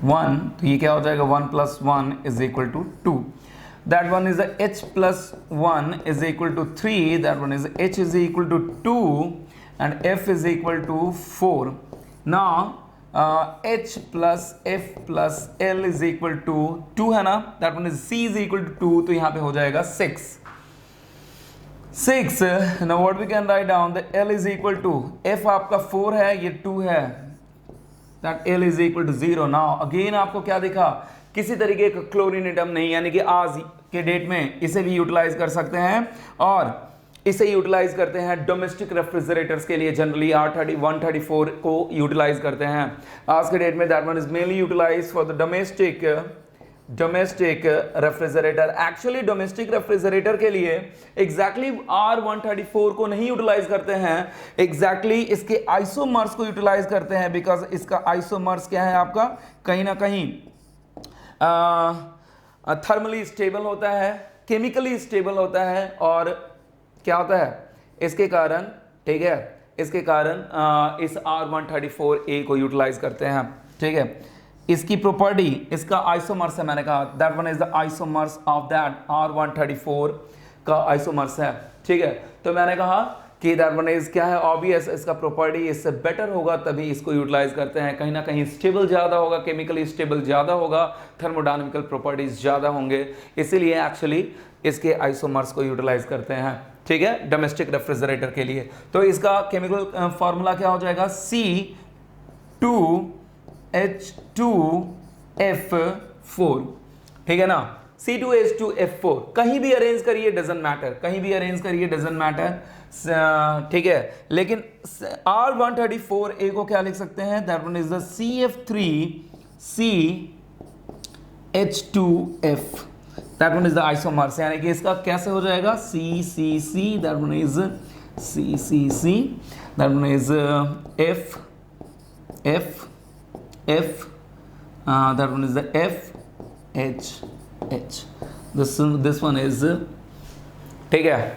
1, तो ये क्या हो जाएगा, 1 + 1 is equal to 2, that one is the H+1 is equal to 3, that one is H is equal to 2 and F is equal to 4. Now H plus F plus L is equal to 2 है ना, that one is C is equal to 2, तो यहाँ पे हो जाएगा 6। Now what we can write down, the L is equal to, F आपका 4 है, ये 2 है, that L is equal to 0। Now again आपको क्या दिखा, किसी तरीके का क्लोरीन एटम नहीं, यानी कि आज के डेट में इसे भी यूटिलाइज कर सकते हैं और इसे यूटिलाइज करते हैं डोमेस्टिक रेफ्रिजरेटर्स के लिए। जनरली R30 134 को यूटिलाइज करते हैं आज के डेट में। That one is mainly utilize for the domestic refrigerator. Actually domestic refrigerator के लिए एग्जैक्टली R134 को नहीं यूटिलाइज करते हैं, एग्जैक्टली इसके आइसोमर्स को यूटिलाइज करते हैं, बिकॉज इसका आइसोमर्स क्या है आपका, कहीं ना कहीं थर्मली स्टेबल होता है, केमिकली स्टेबल होता है और क्या होता है इसके कारण, ठीक है, इसके कारण इस R134A को यूटिलाइज करते हैं, ठीक है। इसकी प्रॉपर्टी, इसका आइसोमर्स है, मैंने कहा that one is the isomers of that R134 का आइसोमर्स है, ठीक है। तो मैंने कहा कि दैट वन इज क्या है, ऑब्वियस इसका प्रॉपर्टी इससे बेटर होगा तभी इसको यूटिलाइज करते हैं। कहीं ना कहीं स्टेबल ज़्यादा होगा, केमिकली स्टेबल ज़्यादा होगा, थर्मोडायनामिकल प्रॉपर्टीज ज़्यादा होंगे, इसीलिए एक्चुअली इसके आइसोमर्स को यूटिलाइज करते हैं, ठीक है, डोमेस्टिक रेफ्रिजरेटर के लिए। तो इसका केमिकल फॉर्मूला क्या हो जाएगा, C2H2F4, ठीक है ना, C2H2F4। कहीं भी अरेंज करिए डजंट मैटर, कहीं भी अरेंज करिए डजंट मैटर, ठीक है। लेकिन R134A को क्या लिख सकते हैं, that one is the CF3CH2F, that one is the isomers, यानी कि इसका कैसे हो जाएगा, CCC, that one is CCC, that one is F that one is the FHH, this one is, ठीक है,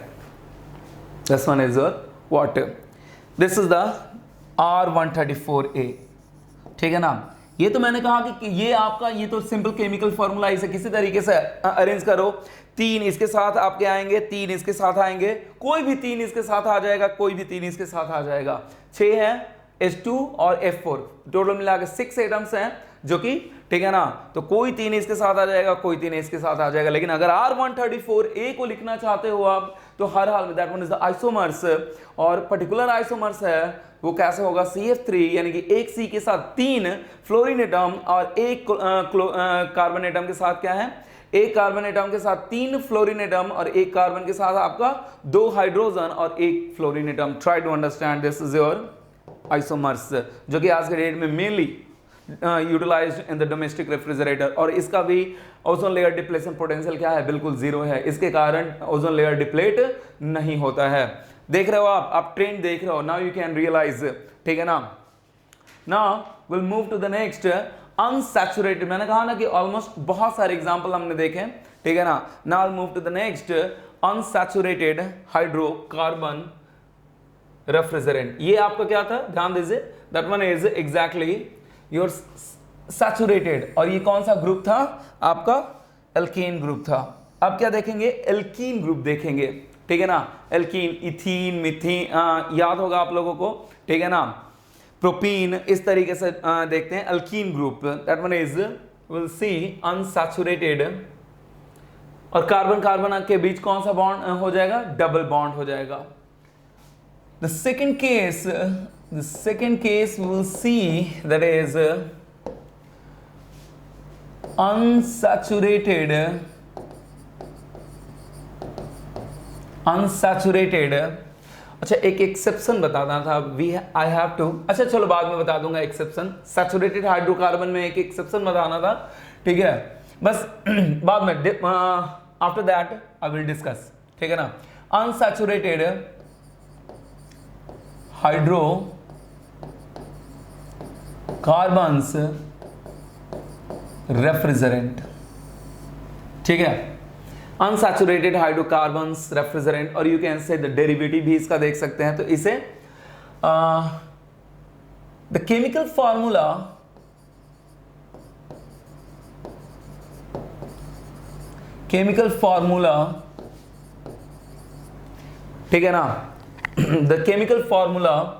this one is what, this is the R134A, ठीक है ना। ये तो मैंने कहा कि ये आपका, ये तो सिंपल केमिकल फॉर्मूला, इसे किसी तरीके से अरेंज करो, 3 इसके साथ आपके आएंगे, 3 इसके साथ आएंगे, कोई भी 3 इसके साथ आ जाएगा, कोई भी 3 इसके साथ आ जाएगा। 6 है H2 और F4, टोटल मिला के 6 एटम्स हैं जो कि, ठीक है ना, तो कोई 3 इसके साथ आ जाएगा, कोई 3 इसके साथ आ जाएगा। लेकिन अगर R134A को लिखना चाहते हो आप, तो हर हाल में that one is the isomers, और पर्टिकुलर आइसोमर्स है वो कैसे होगा, CF3, यानी कि एक C के साथ 3 फ्लोरीन एटम और एक कार्बन एटम के साथ क्या है, एक कार्बन एटम के साथ 3 फ्लोरीन एटम और एक कार्बन के साथ आपका 2 हाइड्रोजन और एक fluorine atom. Try to understand, this is your isomers, जो कि आज के डेट में mainly utilized in the domestic refrigerator. और इसका भी ओजोन लेयर डिप्लेशन पोटेंशियल क्या है, बिल्कुल 0 है, इसके कारण ओजोन लेयर डिप्लेट नहीं होता है। देख रहे हो आप ट्रेंड देख रहे हो, नाउ यू कैन रियलाइज, ठीक है ना। Now will move to the next, unsaturated. मैंने कहा ना कि ऑलमोस्ट बहुत सारे एग्जांपल हमने देखे, ठीक है ना। Now move to the next, unsaturated hydrocarbon refrigerant. ये आपका क्या था, ध्यान दीजिए, that one is exactly your saturated, और ये कौन सा ग्रुप था आपका, एल्कीन ग्रुप था। अब क्या देखेंगे, एल्कीन ग्रुप देखेंगे, ठीक है ना। एल्कीन, इथीन, मिथीन, याद होगा आप लोगों को, ठीक है ना, प्रोपीन, इस तरीके से देखते हैं alkene group. That one is, will see, unsaturated, और कार्बन कार्बन के बीच कौन सा बॉन्ड हो जाएगा, डबल बॉन्ड हो जाएगा। The second case we will see, that is unsaturated, अच्छा एक एक्सेप्शन बताना था, आई हैव टू, अच्छा चलो बाद में बता दूंगा एक्सेप्शन। सैचुरेटेड हाइड्रोकार्बन में एक एक्सेप्शन बताना था, ठीक है, बस बाद में, after that I will discuss, ठीक है ना। अनसैचुरेटेड हाइड्रोकार्बन्स रेफ्रिजरेंट, ठीक है, अनसैचुरेटेड हाइड्रोकार्बन्स रेफ्रिजरेंट, और यू कैन से द डेरिवेटिव भी इसका देख सकते हैं। तो इसे द केमिकल फॉर्मूला, ठीक है ना, the chemical formula,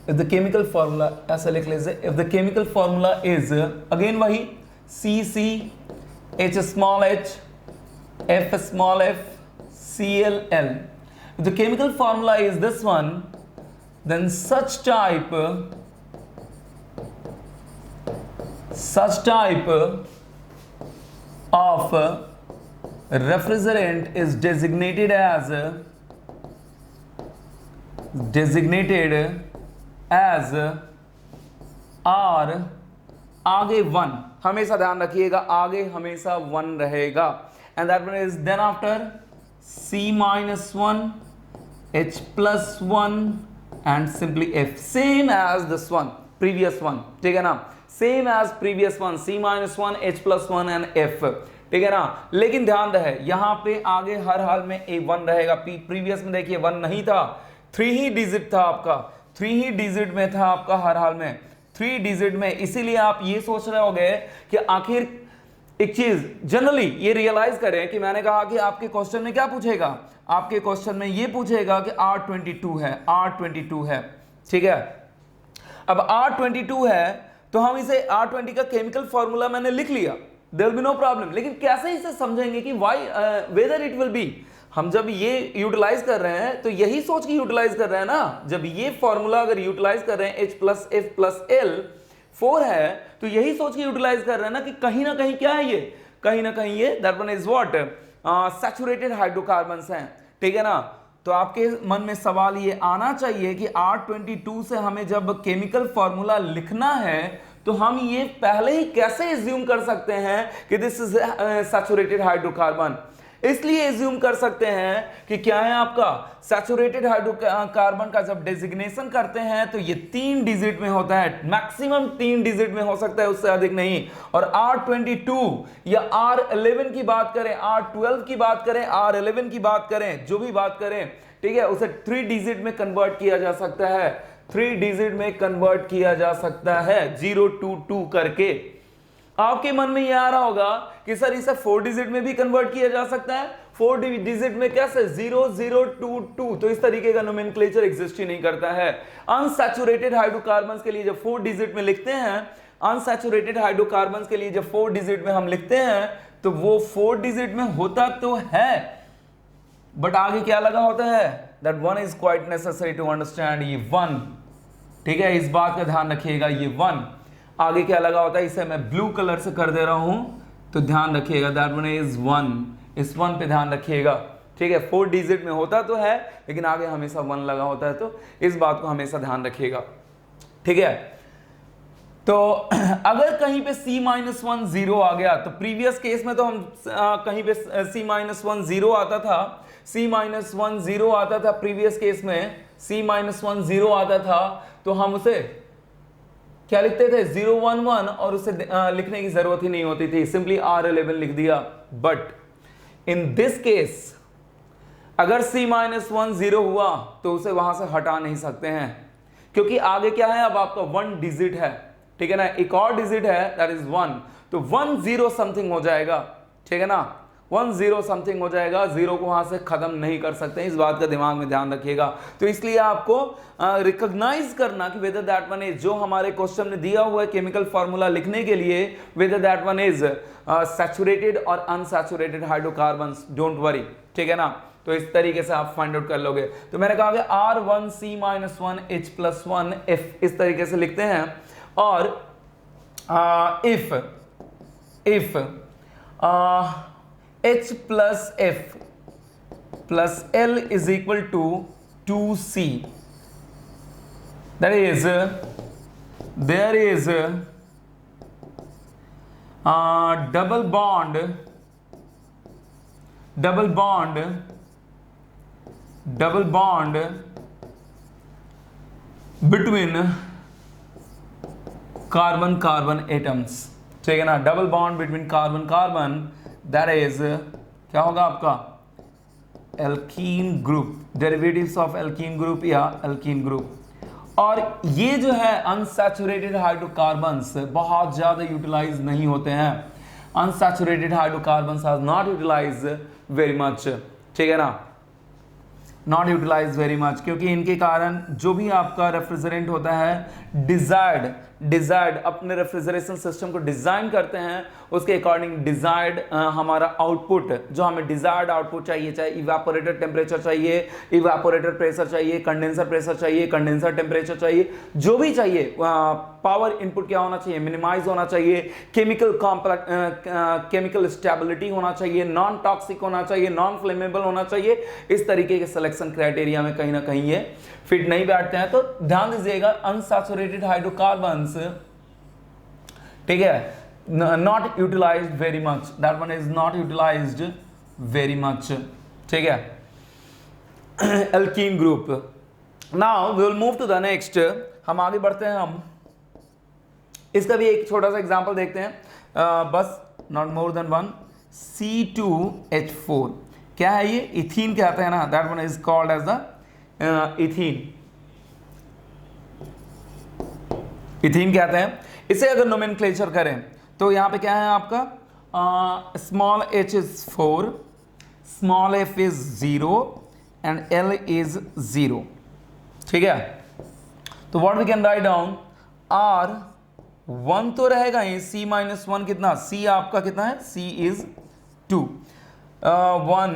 if the chemical formula, ऐसा लिख लीजिए, if the chemical formula is again वही CC H small h F small f ClL, if the chemical formula is this one, then such type such type of refrigerant is designated as R, आगे 1, हमेशा ध्यान रखिएगा आगे हमेशा 1 रहेगा, and that one is then after C-1, H+1 and simply F, same as this one, previous one, ठीक है ना, same as previous one, C-1, H+1 and F, ठीक है ना। लेकिन ध्यान रहे यहां पे आगे हर हाल में A1 रहेगा। प्रीवियस में देखिए 1 नहीं था, 3 ही डिजिट था आपका, 3 ही डिजिट में था आपका हर हाल में, 3 डिजिट में। इसीलिए आप ये सोच रहे होंगे कि आखिर एक चीज जनरली ये रियलाइज करें कि मैंने कहा कि आपके क्वेश्चन में क्या पूछेगा, आपके क्वेश्चन में ये पूछेगा कि R22 है, R22 है, ठीक है। अब R22 है तो हम इसे R20 का केमिकल फॉर्मूला मैंने लिख लिया, there will be no problem. लेकिन कैसे इसे समझेंगे कि why whether it will be, हम जब ये यूटिलाइज कर रहे हैं तो यही सोच के यूटिलाइज कर रहे हैं ना, जब ये फॉर्मूला अगर यूटिलाइज कर रहे हैं H+F+L 4 है तो यही सोच के यूटिलाइज कर रहे हैं ना कि कहीं ना कहीं क्या है ये, कहीं ना कहीं ये that one is what saturated hydrocarbons हैं, ठीक है ना। तो आपके मन में सवाल ये आना चाहिए कि R22 से हमें जब केमिकल फॉर्मूला लिखना है तो हम ये पहले ही कैसे एज्यूम कर सकते हैं कि दिस इज सैचुरेटेड हाइड्रोकार्बन। इसलिए एज्यूम कर सकते हैं कि क्या है आपका सैचुरेटेड हाइड्रोकार्बन का जब डेजिग्नेशन करते हैं तो ये 3 डिजिट में होता है, मैक्सिमम 3 डिजिट में हो सकता है, उससे अधिक नहीं। और R22 या R11 की बात करें, R12 की बात करें, R11 की बात करें, जो भी बात करें, ठीक है, उसे 3 डिजिट में कन्वर्ट किया जा सकता है, 3 डिजिट में कन्वर्ट किया जा सकता है 0 to 2 करके। आपके मन में यह आ रहा होगा कि सर इसे 4 डिजिट में भी कन्वर्ट किया जा सकता है, 4 डिजिट में कैसे, 0 0 2 2, तो इस तरीके का नोमेनक्लेचर एग्जिस्ट ही नहीं करता है। अनसैचुरेटेड हाइड्रोकार्बन्स के लिए जब 4 डिजिट में लिखते हैं, अनसैचुरेटेड हाइड्रोकार्बन्स के लिए जब 4 डिजिट में हम लिखते हैं तो वो 4 डिजिट में होता तो है, बट आगे क्या लगा होता है, that 1 is quite necessary to understand, ये 1, ठीक है, इस बात का ध्यान रखिएगा, ये 1 आगे क्या लगा होता है, इसे मैं ब्लू कलर से कर दे रहा हूं तो ध्यान रखिएगा, दैट वन इज 1, इस 1 पे ध्यान रखिएगा, ठीक है। 4 डिजिट में होता तो है लेकिन आगे हमेशा 1 लगा होता है, तो इस बात को हमेशा ध्यान रखिएगा, ठीक है। तो अगर कहीं पे C-1 0 आ गया तो प्रीवियस केस में तो हम कहीं पे C-1 0 आता था, C-1 0 आता था प्रीवियस केस में, C-1 0 आता था तो हम उसे क्या लिखते थे, 0 1 1, और उसे लिखने की जरूरत ही नहीं होती थी, सिंपली R11 लिख दिया। बट इन दिस केस अगर C-1 0 हुआ तो उसे वहां से हटा नहीं सकते हैं, क्योंकि आगे क्या है, अब आपका 1 डिजिट है, ठीक है ना, एक और डिजिट है दैट इज 1, तो 1 0 समथिंग हो जाएगा, ठीक है ना, 1 0 समथिंग हो जाएगा, 0 को वहां से खत्म नहीं कर सकते, इस बात का दिमाग में ध्यान रखिएगा। तो इसलिए आपको रिकॉग्नाइज करना कि वेदर दैट वन इज, जो हमारे क्वेश्चन में दिया हुआ है केमिकल फॉर्मूला लिखने के लिए, whether that one is saturated और अनसैचुरेटेड हाइड्रोकार्बन्स, डोंट वरी, ठीक है ना। तो इस तरीके से आप फाइंड आउट कर लोगे। तो मैंने कहा कि R1 C-1 H+1 F, इस तरीके से लिखते हैं। और if H+F plus L is equal to 2C, that is there is double bond between carbon carbon atoms, ठीक है ना, double bond between carbon carbon, that is क्या होगा आपका alkene group, derivatives of alkene group या alkene group. और ये जो है अनसैचुरेटेड हाइड्रोकार्बन्स बहुत ज्यादा यूटिलाइज नहीं होते हैं, unsaturated hydrocarbons are not utilize very much, ठीक है ना, नॉट यूटिलाइज वेरी मच, क्योंकि इनके कारण जो भी आपका रेफ्रिजरेंट होता है डिजायर्ड डिजायर्ड, अपने रेफ्रिजरेशन सिस्टम को डिजाइन करते हैं, उसके अकॉर्डिंग डिजायर्ड हमारा आउटपुट, जो हमें डिजायर्ड आउटपुट चाहिए, चाहे इवेपोरेटर टेम्परेचर चाहिए, इवेपोरेटर प्रेशर चाहिए, कंडेंसर प्रेशर चाहिए, कंडेंसर टेम्परेचर चाहिए, जो भी चाहिए, पावर इनपुट क्या होना चाहिए, मिनिमाइज होना चाहिए, केमिकल स्टेबिलिटी होना चाहिए, नॉन टॉक्सिक होना चाहिए, नॉन फ्लेमेबल होना चाहिए, इस तरीके के सिलेक्शन क्राइटेरिया में कहीं ना कहीं ये फिट नहीं बैठते हैं। तो ध्यान दीजिएगा, अनसैचुरेटेड हाइड्रोकार्बन्स, ठीक है, not utilized very much, that one is not utilized very much, ठीक है, alkene group. Now we will move to the next, हम आगे बढ़ते हैं, हम इसका भी एक छोटा सा एग्जांपल देखते हैं, बस not more than one, C2H4, क्या है ये, इथीन कहते हैं ना, that one is called as the ethene, ethene कहते हैं। इसे अगर नोमेनक्लेचर करें तो यहां पे क्या है आपका, small h is 4, small f is 0 and l is 0, ठीक है। तो what we can write down, R1 तो रहेगा ही, C-1 कितना, C आपका कितना है, C इज 2, 1,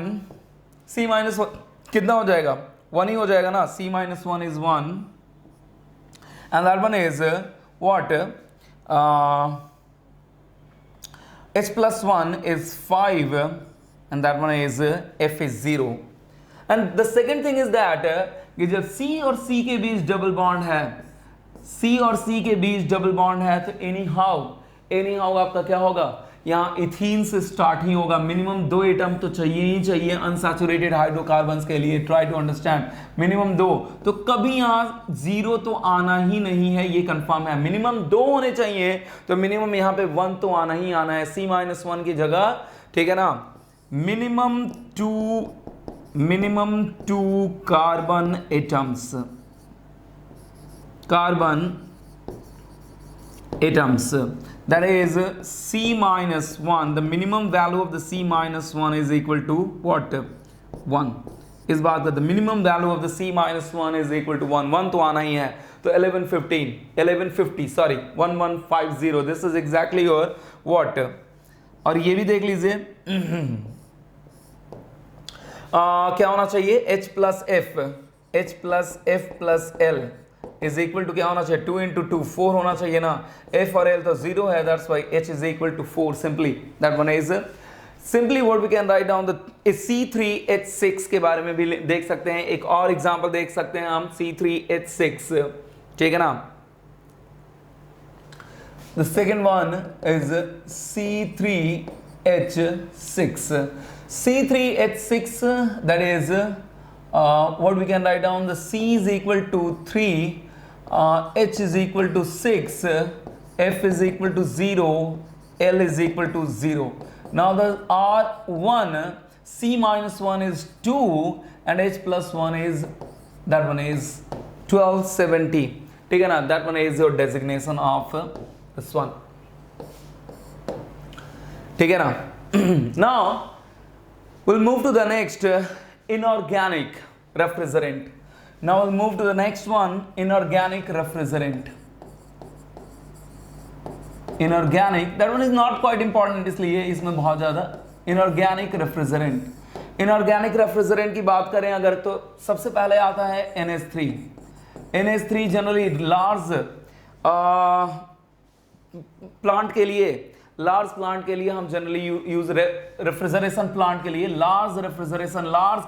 C-1 कितना हो जाएगा, 1 ही हो जाएगा ना, C-1 is 1 and that one is what, H plus 1 is 5 and that one is F is 0, and the second thing is that कि जब C और C के बीच डबल बॉन्ड है, C और C के बीच डबल बॉन्ड है, तो एनी हाउ आपका क्या होगा, यहाँ इथीन से स्टार्ट ही होगा, मिनिमम 2 एटम तो चाहिए ही चाहिए अनसैचुरेटेड हाइड्रोकार्बन्स के लिए, ट्राई टू अंडरस्टैंड, मिनिमम 2, तो कभी यहाँ 0 तो आना ही नहीं है, ये कंफर्म है, मिनिमम 2 होने चाहिए, तो मिनिमम यहाँ पे 1 तो आना ही आना है, C-1 की जगह, ठीक है ना, minimum 2 carbon atoms, that is C-1, the minimum value of the C-1 is equal to what, 1, इस बात का, the minimum value of the C-1 is equal to 1 तो आना ही है, तो 1150, this is exactly your what, और ये भी देख लीजिए क्या होना चाहिए, H plus F plus L is equal to क्या होना चाहिए, 2 into 2 4 होना चाहिए ना, F और L तो 0 है, that's why H is equal to 4, simply that one is simply what we can write down the C3H6 के बारे में भी देख सकते हैं, एक और एग्जांपल देख सकते हैं हम, C3H6, ठीक है ना, the second one is C3H6 that is what we can write down, the C is equal to 3, H is equal to 6, F is equal to 0, L is equal to 0. Now the R1, C-1 is 2 and H plus 1 is, that one is 1270, ठीक है ना, that one is your designation of this one, ठीक है ना। Now we'll move to the next, inorganic refrigerant. Now we'll move to the next one, inorganic refrigerant. Inorganic, that one is not quite important, इसलिए इसमें बहुत ज़्यादा inorganic refrigerant. Inorganic refrigerant की बात करें अगर, तो सबसे पहले आता है NH3. NH3 generally large plant के लिए, हम जनरली यूज रेफ्रिजरेशन प्लांट के लिए, लार्ज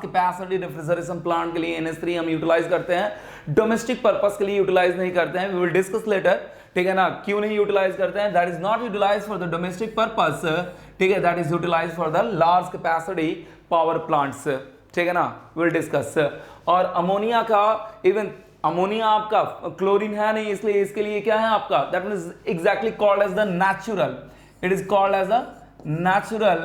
कैपेसिटी रेफ्रिजरेशन प्लांट के लिए NH3 हम यूटिलाइज करते हैं, डोमेस्टिक पर्पस के लिए यूटिलाइज नहीं करते हैं, वी विल डिस्कस लेटर, ठीक है ना, क्यों नहीं यूटिलाइज करते हैं, that is not utilize for the domestic purpose, ठीक है, that is utilize for the large capacity power plants, ठीक है ना, वी विल डिस्कस। और अमोनिया का, इवन अमोनिया आपका क्लोरीन है नहीं, इसलिए इसके लिए क्या है आपका, that is exactly called as the natural, it is called as a natural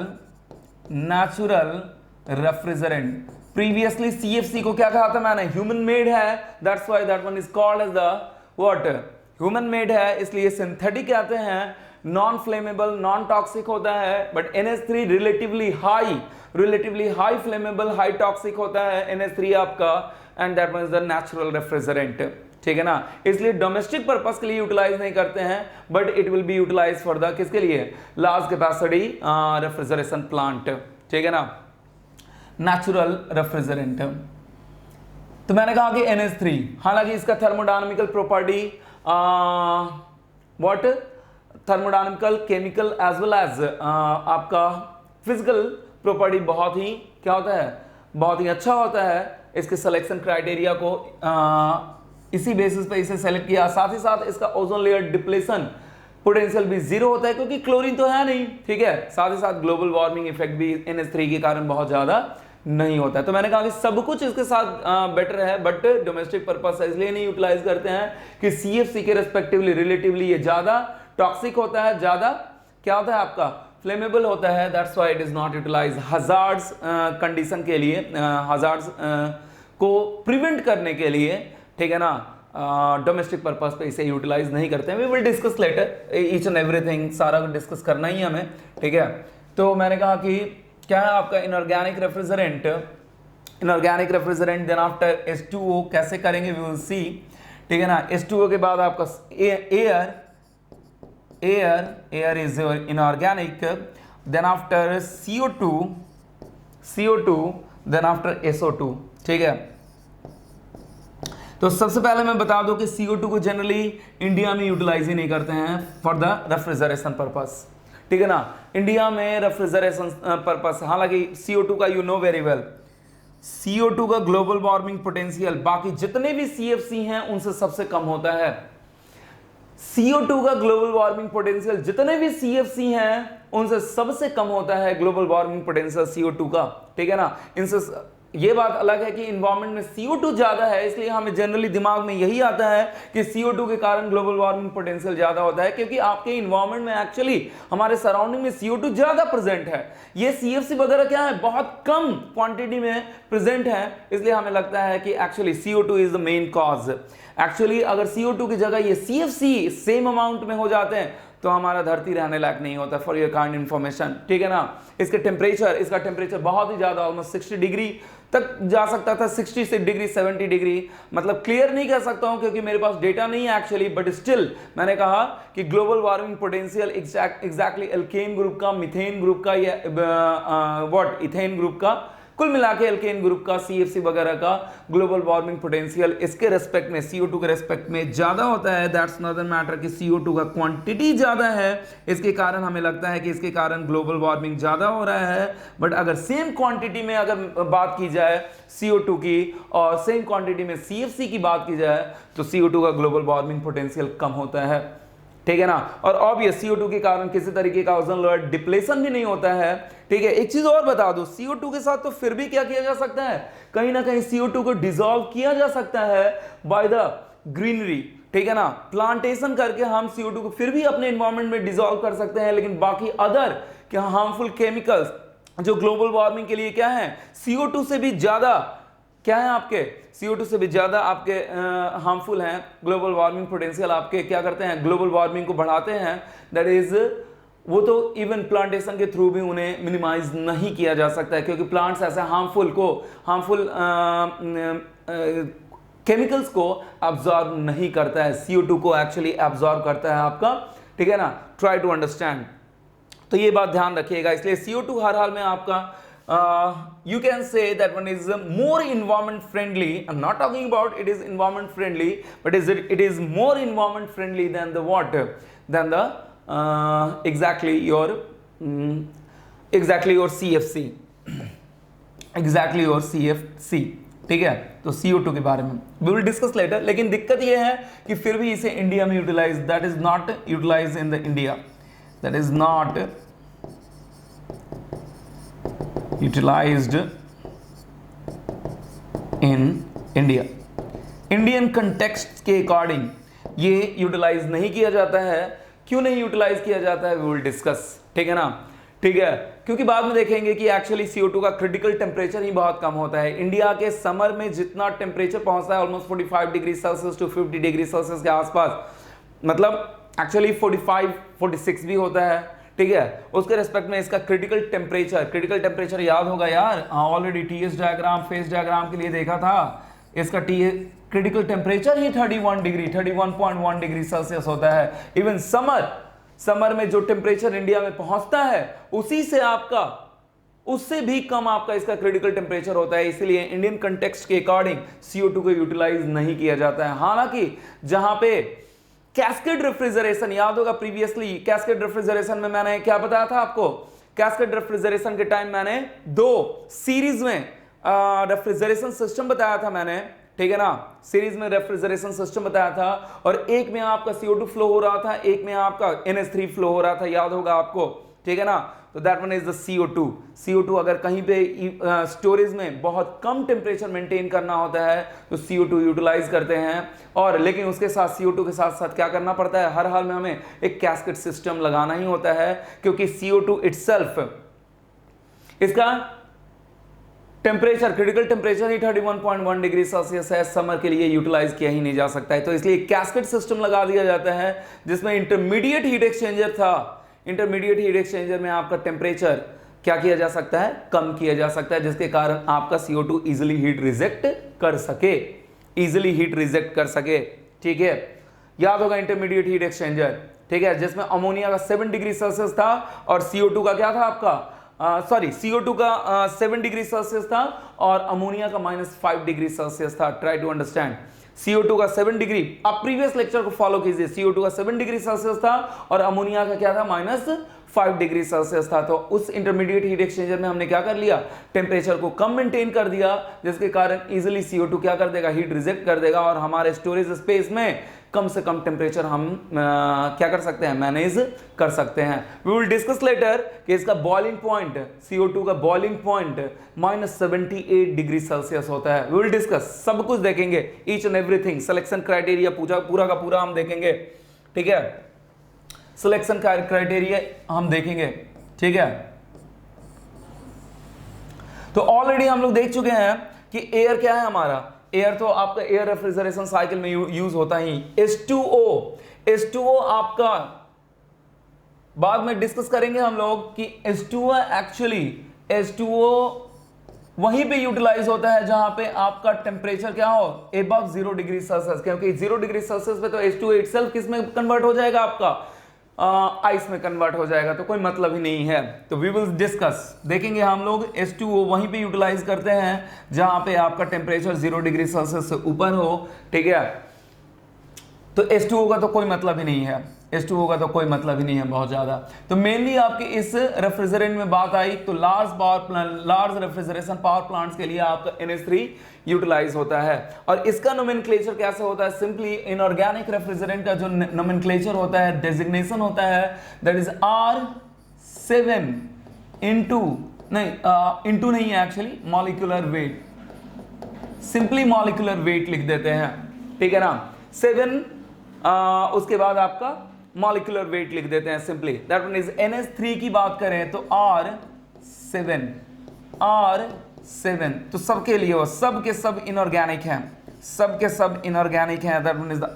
refrigerant. Previously CFC को क्या कहा था मैंने, human made है, that's why that one is called as the what, human made है, इसलिए synthetic कहते हैं, non flammable, non toxic होता है, but NH3 relatively high flammable, high toxic होता है NH3 आपका, and that one is the natural refrigerant, ठीक है ना, इसलिए डोमेस्टिक पर्पस के लिए यूटिलाइज नहीं करते हैं, but it will be utilize for the किसके लिए, लार्ज कैपेसिटी रेफ्रिजरेशन प्लांट, ठीक है ना, नेचुरल रेफ्रिजरेंट। तो मैंने कहा कि NH3, हालांकि इसका thermodynamical property what, thermodynamical, chemical as well as आपका फिजिकल प्रॉपर्टी बहुत ही क्या होता है, बहुत ही अच्छा होता है। इसके सिलेक्शन क्राइटेरिया को इसी बेसिस पे इसे सेलेक्ट किया। साथ ही साथ इसका ओजोन लेयर डिप्लेशन पोटेंशियल भी जीरो होता है क्योंकि क्लोरीन तो है नहीं, ठीक है। साथ ही साथ ग्लोबल वार्मिंग इफेक्ट भी NH3 के कारण बहुत ज्यादा नहीं होता है। तो मैंने कहा कि सब कुछ इसके साथ बेटर है, बट डोमेस्टिक पर्पस है इसलिए नहीं यूटिलाइज करते हैं कि CFC के रेस्पेक्टिवली रिलेटिवली ये ज्यादा टॉक्सिक होता है, ज्यादा क्या होता है आपका फ्लेमेबल होता है, that's why it is not utilize. Hazards condition के लिए, हजार्ड्स को प्रिवेंट करने के लिए, ठीक है ना, डोमेस्टिक पर्पस पे इसे यूटिलाइज नहीं करते हैं। We will discuss later each and everything, सारा डिस्कस करना ही हमें, ठीक है। तो मैंने कहा कि क्या है आपका inorganic refrigerant, inorganic refrigerant, then after H2O कैसे करेंगे वी विल सी, ठीक है ना। H2O के बाद आपका air, air is inorganic, then after CO2, then after SO2, ठीक है। तो सबसे पहले मैं बता दूं कि CO2 को जनरली इंडिया में यूटिलाइज ही नहीं करते हैं फॉर द रेफ्रिजरेशन पर्पस, ठीक है ना। इंडिया में रेफ्रिजरेशन पर्पस, हालांकि CO2 का you know very well, CO2 का ग्लोबल वार्मिंग पोटेंशियल बाकी जितने भी CFC हैं उनसे सबसे कम होता है। CO2 का ग्लोबल वार्मिंग पोटेंशियल जितने भी CFC हैं उनसे सबसे कम होता है ग्लोबल वार्मिंग पोटेंशियल CO2 का, ठीक है ना। इनसे ये बात अलग है कि इन्वायरमेंट में CO2 ज्यादा है, इसलिए हमें जनरली दिमाग में यही आता है कि CO2 के कारण ग्लोबल वार्मिंग पोटेंशियल ज्यादा होता है, क्योंकि आपके इन्वायरमेंट में एक्चुअली हमारे सराउंडिंग में CO2 ज्यादा प्रेजेंट है। ये CFC वगैरह क्या है, बहुत कम क्वांटिटी में प्रेजेंट है, इसलिए हमें लगता है कि actually CO2 is the main cause. Actually अगर CO2 की जगह ये CFC सेम अमाउंट में हो जाते हैं तो हमारा धरती रहने लायक नहीं होता, फॉर योर काइंड इन्फॉर्मेशन, ठीक है ना। इसका टेम्परेचर बहुत ही ज्यादा, ऑलमोस्ट 60 डिग्री तक जा सकता था, 60 डिग्री 70 डिग्री, मतलब क्लियर नहीं कह सकता हूं क्योंकि मेरे पास डेटा नहीं है एक्चुअली, बट स्टिल मैंने कहा कि global warming potential exactly alkane group का, मीथेन ग्रुप का, या इथेन ग्रुप का, कुल मिला के एल्केन ग्रुप का, CFC वगैरह का ग्लोबल वार्मिंग पोटेंशियल इसके रेस्पेक्ट में, CO2 के रेस्पेक्ट में ज्यादा होता है। दैट्स नॉट द मैटर कि CO2 का क्वांटिटी ज्यादा है, इसके कारण हमें लगता है कि इसके कारण ग्लोबल वार्मिंग ज्यादा हो रहा है। बट अगर सेम क्वांटिटी में अगर बात की जाए CO2 की और सेम क्वांटिटी में CFC की बात की जाए तो CO2 का ग्लोबल वार्मिंग पोटेंशियल कम होता है, ठीक है ना। और ऑब्वियस CO2 के कारण किसी तरीके का ओजोन लेयर डिप्लेशन भी नहीं होता है, ठीक है। एक चीज और बता दूं, CO2 के साथ तो फिर भी क्या किया जा सकता है, कहीं ना कहीं CO2 को डिसॉल्व किया जा सकता है बाय द ग्रीनरी, ठीक है ना। प्लांटेशन करके हम CO2 को फिर भी अपने एनवायरनमेंट में डिसॉल्व कर सकते हैं, लेकिन बाकी अदर क्या हार्मफुल केमिकल्स जो ग्लोबल वार्मिंग के लिए क्या है, CO2 से भी ज्यादा क्या है, आपके CO2 से भी ज्यादा आपके हार्मफुल हैं। ग्लोबल वार्मिंग पोटेंशियल आपके क्या करते हैं, ग्लोबल वार्मिंग को बढ़ाते हैं, दैट इज वो तो इवन प्लांटेशन के थ्रू भी उन्हें मिनिमाइज नहीं किया जा सकता है, क्योंकि प्लांट्स ऐसे हार्मफुल केमिकल्स को अब्सॉर्ब नहीं करता है, CO2 को एक्चुअली अब्सॉर्ब करता है आपका, ठीक है ना। ट्राई टू अंडरस्टैंड, तो ये बात ध्यान रखिएगा। इसलिए CO2 हर हाल में आपका you can say that one is more environment friendly. I'm not talking about it is environment friendly, but it is more environment friendly than the what, than the exactly your CFC, exactly your CFC, ठीक है। तो CO2 के बारे में we will discuss later, लेकिन दिक्कत ये है कि फिर भी इसे इंडिया में utilise, that is not utilized in the India, that is not utilized in India. Indian context के अकॉर्डिंग ये यूटिलाइज नहीं किया जाता है। क्यों नहीं यूटिलाइज किया जाता है, वी विल डिस्कस, ठीक है ना, ठीक है। क्योंकि बाद में देखेंगे कि एक्चुअली CO2 का क्रिटिकल टेम्परेचर ही बहुत कम होता है। इंडिया के समर में जितना टेम्परेचर पहुंचता है almost 45 degree Celsius to 50 degree Celsius के आसपास, मतलब एक्चुअली 45-46 भी होता है, ठीक है। उसके रेस्पेक्ट में इसका क्रिटिकल टेम्परेचर याद होगा यार, already TS diagram, phase diagram के लिए देखा था, इसका टी क्रिटिकल टेम्परेचर ही 31 डिग्री 31.1 डिग्री सेल्सियस होता है। इवन समर में जो टेम्परेचर इंडिया में पहुंचता है उसी से आपका उससे भी कम आपका इसका क्रिटिकल टेम्परेचर होता है, इसलिए इंडियन कंटेक्स्ट के अकॉर्डिंग CO2 को यूटिलाइज नहीं किया जाता है। हालांकि जहां पे कैस्केड रेफ्रिजरेशन, याद होगा प्रीवियसली कैस्केड रेफ्रिजरेशन में मैंने क्या बताया था आपको, कैस्केड रेफ्रिजरेशन के टाइम मैंने 2 सीरीज में रेफ्रिजरेशन सिस्टम बताया था मैंने, ठीक है ना, सीरीज में रेफ्रिजरेशन सिस्टम बताया था, और एक में आपका CO2 फ्लो हो रहा था, एक में आपका NH3 फ्लो हो रहा था, याद होगा आपको, ठीक है ना। तो that one is the CO2 अगर कहीं पे स्टोरेज में बहुत कम टेम्परेचर मेंटेन करना होता है तो CO2 यूटिलाइज करते हैं, और लेकिन उसके साथ CO2 के साथ साथ क्या करना पड़ता है, हर हाल में हमें एक कैस्केड सिस्टम लगाना ही होता है, क्योंकि CO2 इटसेल्फ इसका टेम्परेचर क्रिटिकल टेम्परेचर ही 31.1 डिग्री सेल्सियस है, समर के लिए यूटिलाइज किया ही नहीं जा सकता है। तो इसलिए कैस्केड सिस्टम लगा दिया जाता है जिसमें इंटरमीडिएट हीट एक्सचेंजर था। इंटरमीडिएट हीट एक्सचेंजर में आपका टेम्परेचर क्या किया जा सकता है, कम किया जा सकता है, जिसके कारण आपका CO2 इजिली हीट रिजेक्ट कर सके, ठीक है। याद होगा इंटरमीडिएट हीट एक्सचेंजर, ठीक है, जिसमें अमोनिया का 7 डिग्री सेल्सियस था और CO2 का क्या था आपका, CO2 का 7 डिग्री सेल्सियस था और अमोनिया का -5 डिग्री सेल्सियस था। ट्राई टू अंडरस्टैंड, CO2 का 7 डिग्री, आप प्रीवियस लेक्चर को फॉलो कीजिए, CO2 का 7 डिग्री सेल्सियस था और अमोनिया का क्या था, -5 डिग्री सेल्सियस था। तो उस इंटरमीडिएट हीट एक्सचेंजर में हमने क्या कर लिया, टेम्परेचर को कम मेंटेन कर दिया, जिसके कारण इजिली CO2 क्या कर देगा, हीट रिजेक्ट कर देगा, और हमारे स्टोरेज स्पेस में कम से कम टेम्परेचर हम क्या कर सकते हैं, मैनेज कर सकते हैं। वी विल डिस्कस लेटर कि इसका बॉइलिंग पॉइंट, CO2 का बॉइलिंग पॉइंट -78 डिग्री सेल्सियस होता है। वी विल डिस्कस, सब कुछ देखेंगे, each and everything, selection criteria पूरा का पूरा हम देखेंगे, ठीक है, सिलेक्शन क्राइटेरिया हम देखेंगे, ठीक है। तो ऑलरेडी हम लोग देख चुके हैं कि एयर क्या है हमारा, एयर तो आपका एयर रेफ्रिजरेशन साइकिल में यूज होता ही। H2O आपका बाद में डिस्कस करेंगे हम लोग कि H2O वहीं पे यूटिलाइज होता है जहां पे आपका टेम्परेचर क्या हो, एबव 0 डिग्री सेल्सियस, क्योंकि 0 डिग्री सेल्सियस पे तो H2O इटसेल्फ किस में कन्वर्ट हो जाएगा, आपका आइस में कन्वर्ट हो जाएगा, तो कोई मतलब ही नहीं है। तो वी विल डिस्कस, देखेंगे हम लोग H2O वहीं पे यूटिलाइज करते हैं जहां पे आपका टेम्परेचर 0 डिग्री सेल्सियस से ऊपर हो, ठीक है। तो H2O का तो कोई मतलब ही नहीं है, H2O का तो कोई मतलब ही नहीं है बहुत ज्यादा। तो मेनली आपके इस रेफ्रिजरेंट में बात आई तो लार्ज रेफ्रिजरेशन पावर प्लांट्स के लिए आपका NH3 यूटिलाइज होता है, और इसका नोमेनक्लेचर कैसे होता है, सिंपली इनऑर्गेनिक रेफ्रिजरेंट का जो नोमेनक्लेचर होता है, डेजिग्नेशन होता है, दैट इज R7 इंटू नहीं है actually, molecular weight, simply molecular weight लिख देते हैं, ठीक है ना, 7 उसके बाद आपका मॉलिक्यूलर वेट लिख देते हैं simply, that mean is NH3 की बात करें तो R7, तो सबके लिए वो सब के सब इनऑर्गेनिक हैं, that mean is the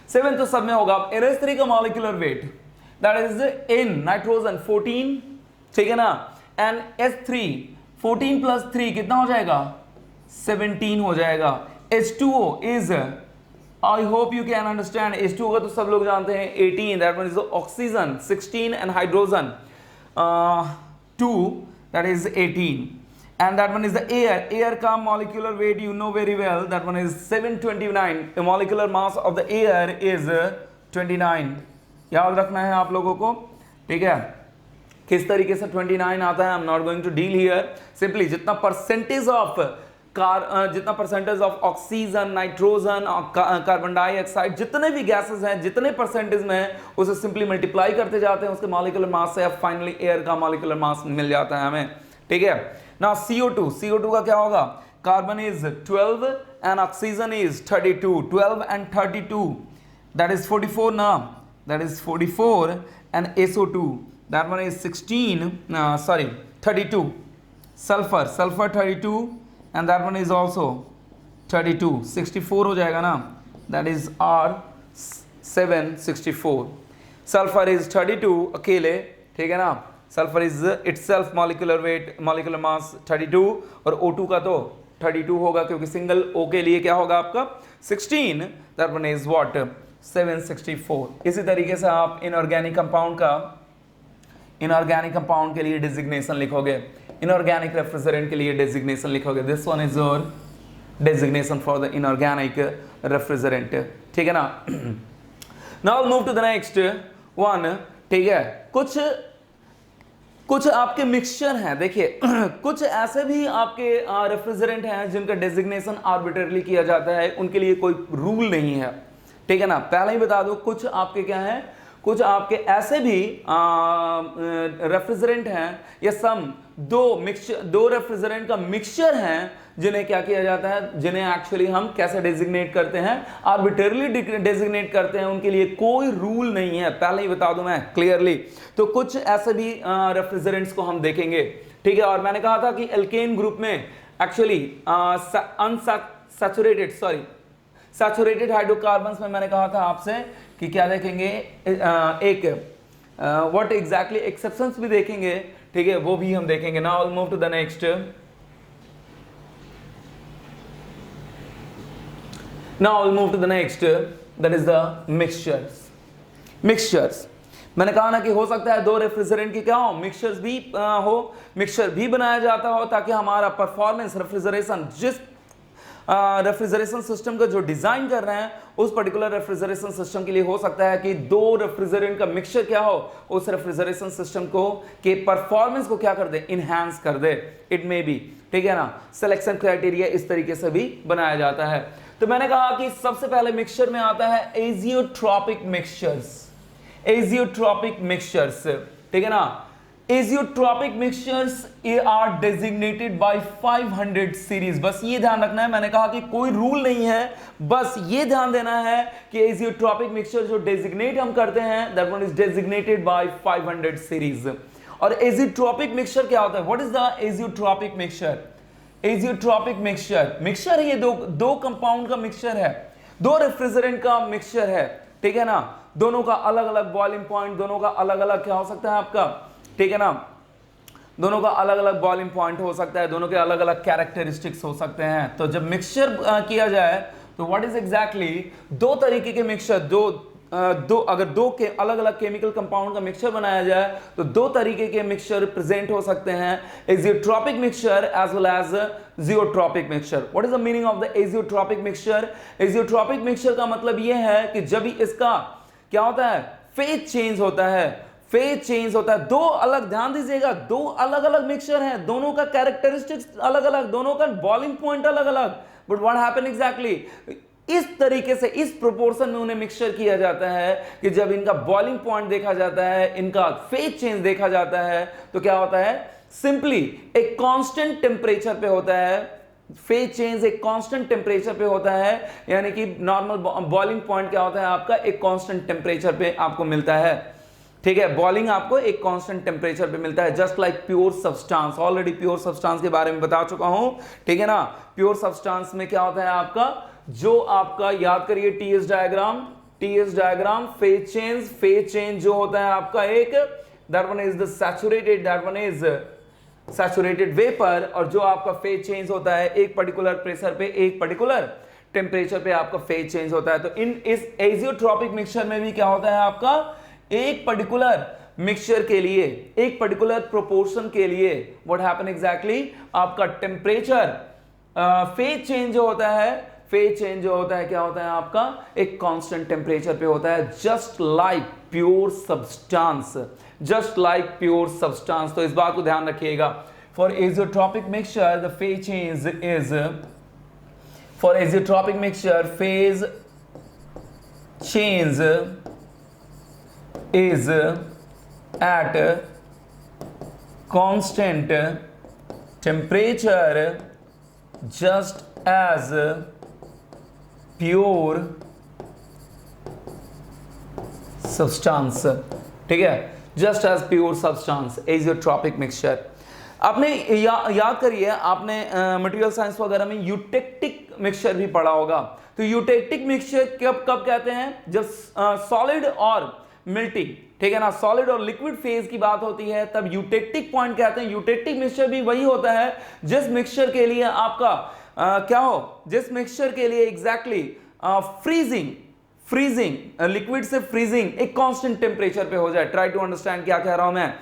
R7 तो सब में होगा। NH3 का molecular weight that is in nitrogen 14, ठीक है ना, एंड H3 14 प्लस 3 कितना हो जाएगा, 17 हो जाएगा। H2O is, I hope you can understand, H2O का तो सब लोग जानते हैं 18, that means oxygen 16 and hydrogen 2, that is 18, and that one is the air का molecular weight you know very well, that one is 729, the molecular mass of the air is 29, याद रखना है आप लोगों को, ठीक है। किस तरीके से 29 आता है, I am not going to deal here, simply जितना percentage of oxygen, nitrogen, carbon dioxide, जितने भी गैसेस हैं, जितने परसेंटेज में है उसे सिंपली मल्टीप्लाई करते जाते हैं उसके मॉलिक्यूलर मास से, अब फाइनली एयर का मॉलिक्यूलर मास मिल जाता है हमें, ठीक है ना। CO2 का क्या होगा, carbon is 12 and oxygen is 32, 12 and 32 that is 44 ना, that is 44, and SO2 that one is 32, sulphur 32 and that one is also 32, 64 हो जाएगा ना, that is R7 64, sulphur is 32 अकेले, ठीक है ना, sulphur is itself molecular weight, molecular mass 32, और O2 का तो 32 होगा क्योंकि सिंगल O के लिए क्या होगा आपका 16, दैट वन इज व्हाट 764। इसी तरीके से आप इनऑर्गेनिक कंपाउंड का, इनऑर्गेनिक कंपाउंड के लिए डिजिग्नेशन लिखोगे, इनऑर्गेनिक रेफ्रिजरेंट के लिए डिजिग्नेशन लिखोगे, this one is your designation for the inorganic refrigerant, ठीक है ना। Now move to the next one, ठीक है। कुछ आपके मिक्सचर हैं, देखिए कुछ ऐसे भी आपके रेफ्रिजरेंट हैं जिनका डेजिग्नेशन आर्बिट्रेरली किया जाता है, उनके लिए कोई रूल नहीं है, ठीक है ना। पहले ही बता दो, कुछ आपके क्या है, कुछ आपके ऐसे भी रेफ्रिजरेंट हैं या सम दो रेफ्रिजरेंट का मिक्सचर हैं जिन्हें क्या किया जाता है, जिन्हें एक्चुअली हम कैसे डेजिग्नेट करते हैं, आर्बिट्रेरली डेजिग्नेट करते हैं, उनके लिए कोई रूल नहीं है, पहले ही बता दूं मैं क्लियरली। तो कुछ ऐसे भी रेफ्रिजरेंट्स को हम देखेंगे, ठीक है। और मैंने कहा था कि एल्केन ग्रुप में एक्चुअली सैचुरेटेड हाइड्रोकार्बन्स में मैंने कहा था आपसे कि क्या देखेंगे, एक व्हाट एग्जैक्टली एक्सेप्शंस भी देखेंगे, ठीक है, वो भी हम देखेंगे। Now move to the next, now move to the next, that is the mixtures. मैंने कहा ना कि हो सकता है दो रेफ्रिजरेंट की क्या हो, मिक्सचर्स भी हो, मिक्सचर भी बनाया जाता हो ताकि हमारा परफॉर्मेंस रेफ्रिजरेशन, जिस रेफ्रिजरेशन सिस्टम का जो डिजाइन कर रहे हैं उस पर्टिकुलर रेफ्रिजरेशन सिस्टम के लिए हो सकता है कि दो रेफ्रिजरेंट का मिक्सचर क्या हो, उस रेफ्रिजरेशन सिस्टम को के परफॉर्मेंस को क्या कर दे, इनहैंस कर दे, इट मे बी, ठीक है ना। सिलेक्शन क्राइटेरिया इस तरीके से भी बनाया जाता है। तो मैंने कहा कि सबसे पहले मिक्सचर में आता है एजियोट्रॉपिक मिक्सचर्स, ठीक है ना। Azeotropic mixtures are designated by 500 series. बस ये ध्यान रखना है, मैंने कहा कि कोई रूल नहीं है, बस ये ध्यान देना है कि एजियोट्रॉपिक मिक्सचर जो डेजिग्नेट हम करते हैं, that one is designated by 500 series. और एजियोट्रॉपिक मिक्सचर क्या होता है, what is the azeotropic mixture? Azeotropic mixture ये दो कंपाउंड का मिक्सचर है, दो रेफ्रिजरेंट का मिक्सचर है, ठीक है ना। दोनों का अलग अलग बॉइलिंग पॉइंट, दोनों का अलग अलग क्या हो सकता है आपका, ठीक है ना, दोनों का अलग अलग बॉइलिंग पॉइंट हो सकता है, दोनों के अलग अलग कैरेक्टरिस्टिक्स हो सकते हैं। तो जब मिक्सचर किया जाए तो व्हाट इज एग्जैक्टली, दो तरीके के मिक्सचर, अगर दो के अलग अलग केमिकल कंपाउंड का मिक्सचर बनाया जाए तो दो तरीके के मिक्सचर प्रेजेंट हो सकते हैं, azeotropic mixture as well as zeotropic mixture. What is the meaning of the azeotropic mixture? Azeotropic mixture का मतलब यह है कि जब इसका क्या होता है, फेज चेंज होता है, दो अलग, ध्यान दीजिएगा, दो अलग अलग मिक्सचर हैं, दोनों का कैरेक्टरिस्टिक्स अलग अलग, दोनों का बॉइलिंग पॉइंट अलग अलग, बट व्हाट हैपन एग्जैक्टली, इस तरीके से इस प्रोपोर्शन में उन्हें मिक्सचर किया जाता है कि जब इनका बॉइलिंग पॉइंट देखा जाता है, इनका फेज चेंज देखा जाता है, तो क्या होता है, सिंपली एक कांस्टेंट टेम्परेचर पे होता है, फेज चेंज एक कांस्टेंट टेम्परेचर पे होता है, यानी कि नॉर्मल बॉइलिंग पॉइंट क्या होता है आपका, एक कांस्टेंट टेम्परेचर पे आपको मिलता है, ठीक है। बॉइलिंग आपको एक कांस्टेंट टेम्परेचर पे मिलता है, just like pure substance. Already pure substance के बारे में बता चुका हूं, ठीक है ना। प्योर सब्सटेंस में क्या होता है आपका, जो आपका याद करिए टीएस डायग्राम, फेज चेंज जो होता है आपका एक, that one is the saturated vapour, और जो आपका फेज चेंज होता है एक पर्टिकुलर प्रेशर पे, एक पर्टिकुलर टेम्परेचर पे आपका फेज चेंज होता है। तो इस एजियोट्रॉपिक मिक्सचर में भी क्या होता है आपका, एक पर्टिकुलर मिक्सचर के लिए, एक पर्टिकुलर प्रोपोर्शन के लिए व्हाट हैपन एग्जैक्टली, आपका टेम्परेचर फेज चेंज जो होता है, क्या होता है आपका, एक कांस्टेंट टेम्परेचर पे होता है, जस्ट लाइक प्योर सब्सटेंस। तो इस बात को ध्यान रखिएगा। For azeotropic mixture the phase change is, for azeotropic mixture phase change is at constant temperature just as pure substance, ठीक है, just as pure substance azeotropic mixture। आपने याद करिए, आपने मटेरियल साइंस वगैरह में यूटेक्टिक मिक्सचर भी पढ़ा होगा। तो यूटेक्टिक मिक्सचर कब कहते हैं, जब सॉलिड और मिल्टिंग, ठीक है ना। सॉलिड और लिक्विड फेज की बात होती है तब यूटेक्टिक पॉइंट कहते हैं। यूटेक्टिक मिक्सचर भी वही होता है जिस मिक्सचर के लिए आपका क्या हो, जिस मिक्सचर के लिए एग्जैक्टली फ्रीजिंग लिक्विड से फ्रीजिंग एक कांस्टेंट टेम्परेचर पे हो जाए। ट्राई टू अंडरस्टैंड क्या कह रहा हूं मैं।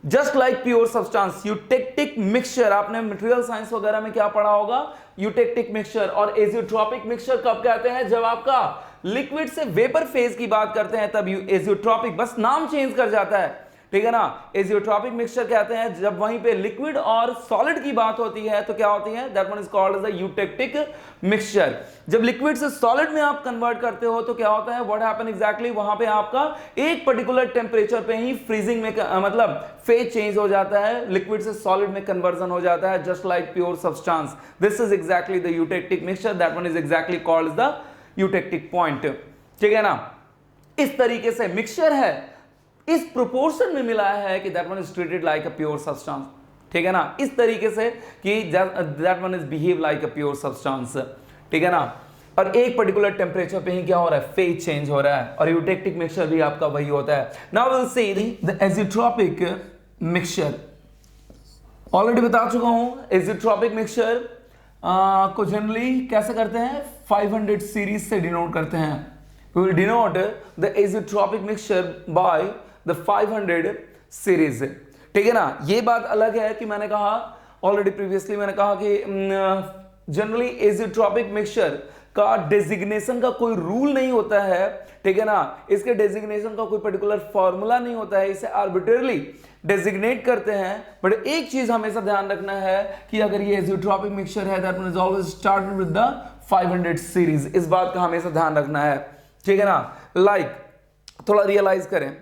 Just like pure substance, eutectic mixture, आपने मटेरियल साइंस वगैरह में क्या पढ़ा होगा, यूटेक्टिक मिक्सचर। और एजियोट्रॉपिक मिक्सचर कब कहते हैं, जब आपका लिक्विड से वेपर फेज की बात करते हैं तब एजियोट्रॉपिक, बस नाम चेंज कर जाता है, ठीक है ना। एजियोट्रॉपिक मिक्सचर कहते हैं जब वहीं पे लिक्विड और सॉलिड की बात होती है तो क्या होती है, that one is called as the eutectic mixture. जब लिक्विड से सॉलिड में आप कन्वर्ट करते हो तो क्या होता है, व्हाट हैपन एग्जैक्टली, वहां पे आपका एक पर्टिकुलर टेम्परेचर पे ही फ्रीजिंग में मतलब फेज चेंज हो जाता है, लिक्विड से सॉलिड में कन्वर्जन हो जाता है, just like pure substance. This is exactly the eutectic mixture, that one is exactly called the eutectic point, ठीक है ना। इस तरीके से मिक्सचर है, इस प्रोपोर्शन में मिला है कि that one is treated like a pure substance, ठीक है ना, इस तरीके से कि that one is behave like a pure substance, ठीक है ना। और एक पर्टिकुलर टेम्परेचर पे ही क्या हो रहा है, फेज चेंज हो रहा है। और यूटेक्टिक मिक्सचर भी आपका वही होता है। Now will see the azeotropic mixture. Already बता चुका हूं, एजियोट्रॉपिक मिक्सचर को जनरली कैसे करते हैं, 500 सीरीज से डिनोट करते हैं। We will denote the azeotropic mixture by the 500 series, ठीक है ना। ये बात अलग है कि मैंने कहा ऑलरेडी प्रीवियसली, मैंने कहा कि जनरली एजियोट्रॉपिक मिक्सचर का डेजिग्नेशन का कोई रूल नहीं होता है, ठीक है ना। इसके डेजिग्नेशन का कोई पर्टिकुलर फॉर्मूला नहीं होता है, इसे आर्बिट्रेरली डेजिग्नेट करते हैं। बट एक चीज हमेशा ध्यान रखना है कि अगर ये एजियोट्रॉपिक मिक्सचर है that one is always started with the 500 series, इस बात का हमेशा ध्यान रखना है, ठीक है ना। लाइक थोड़ा रियलाइज करें,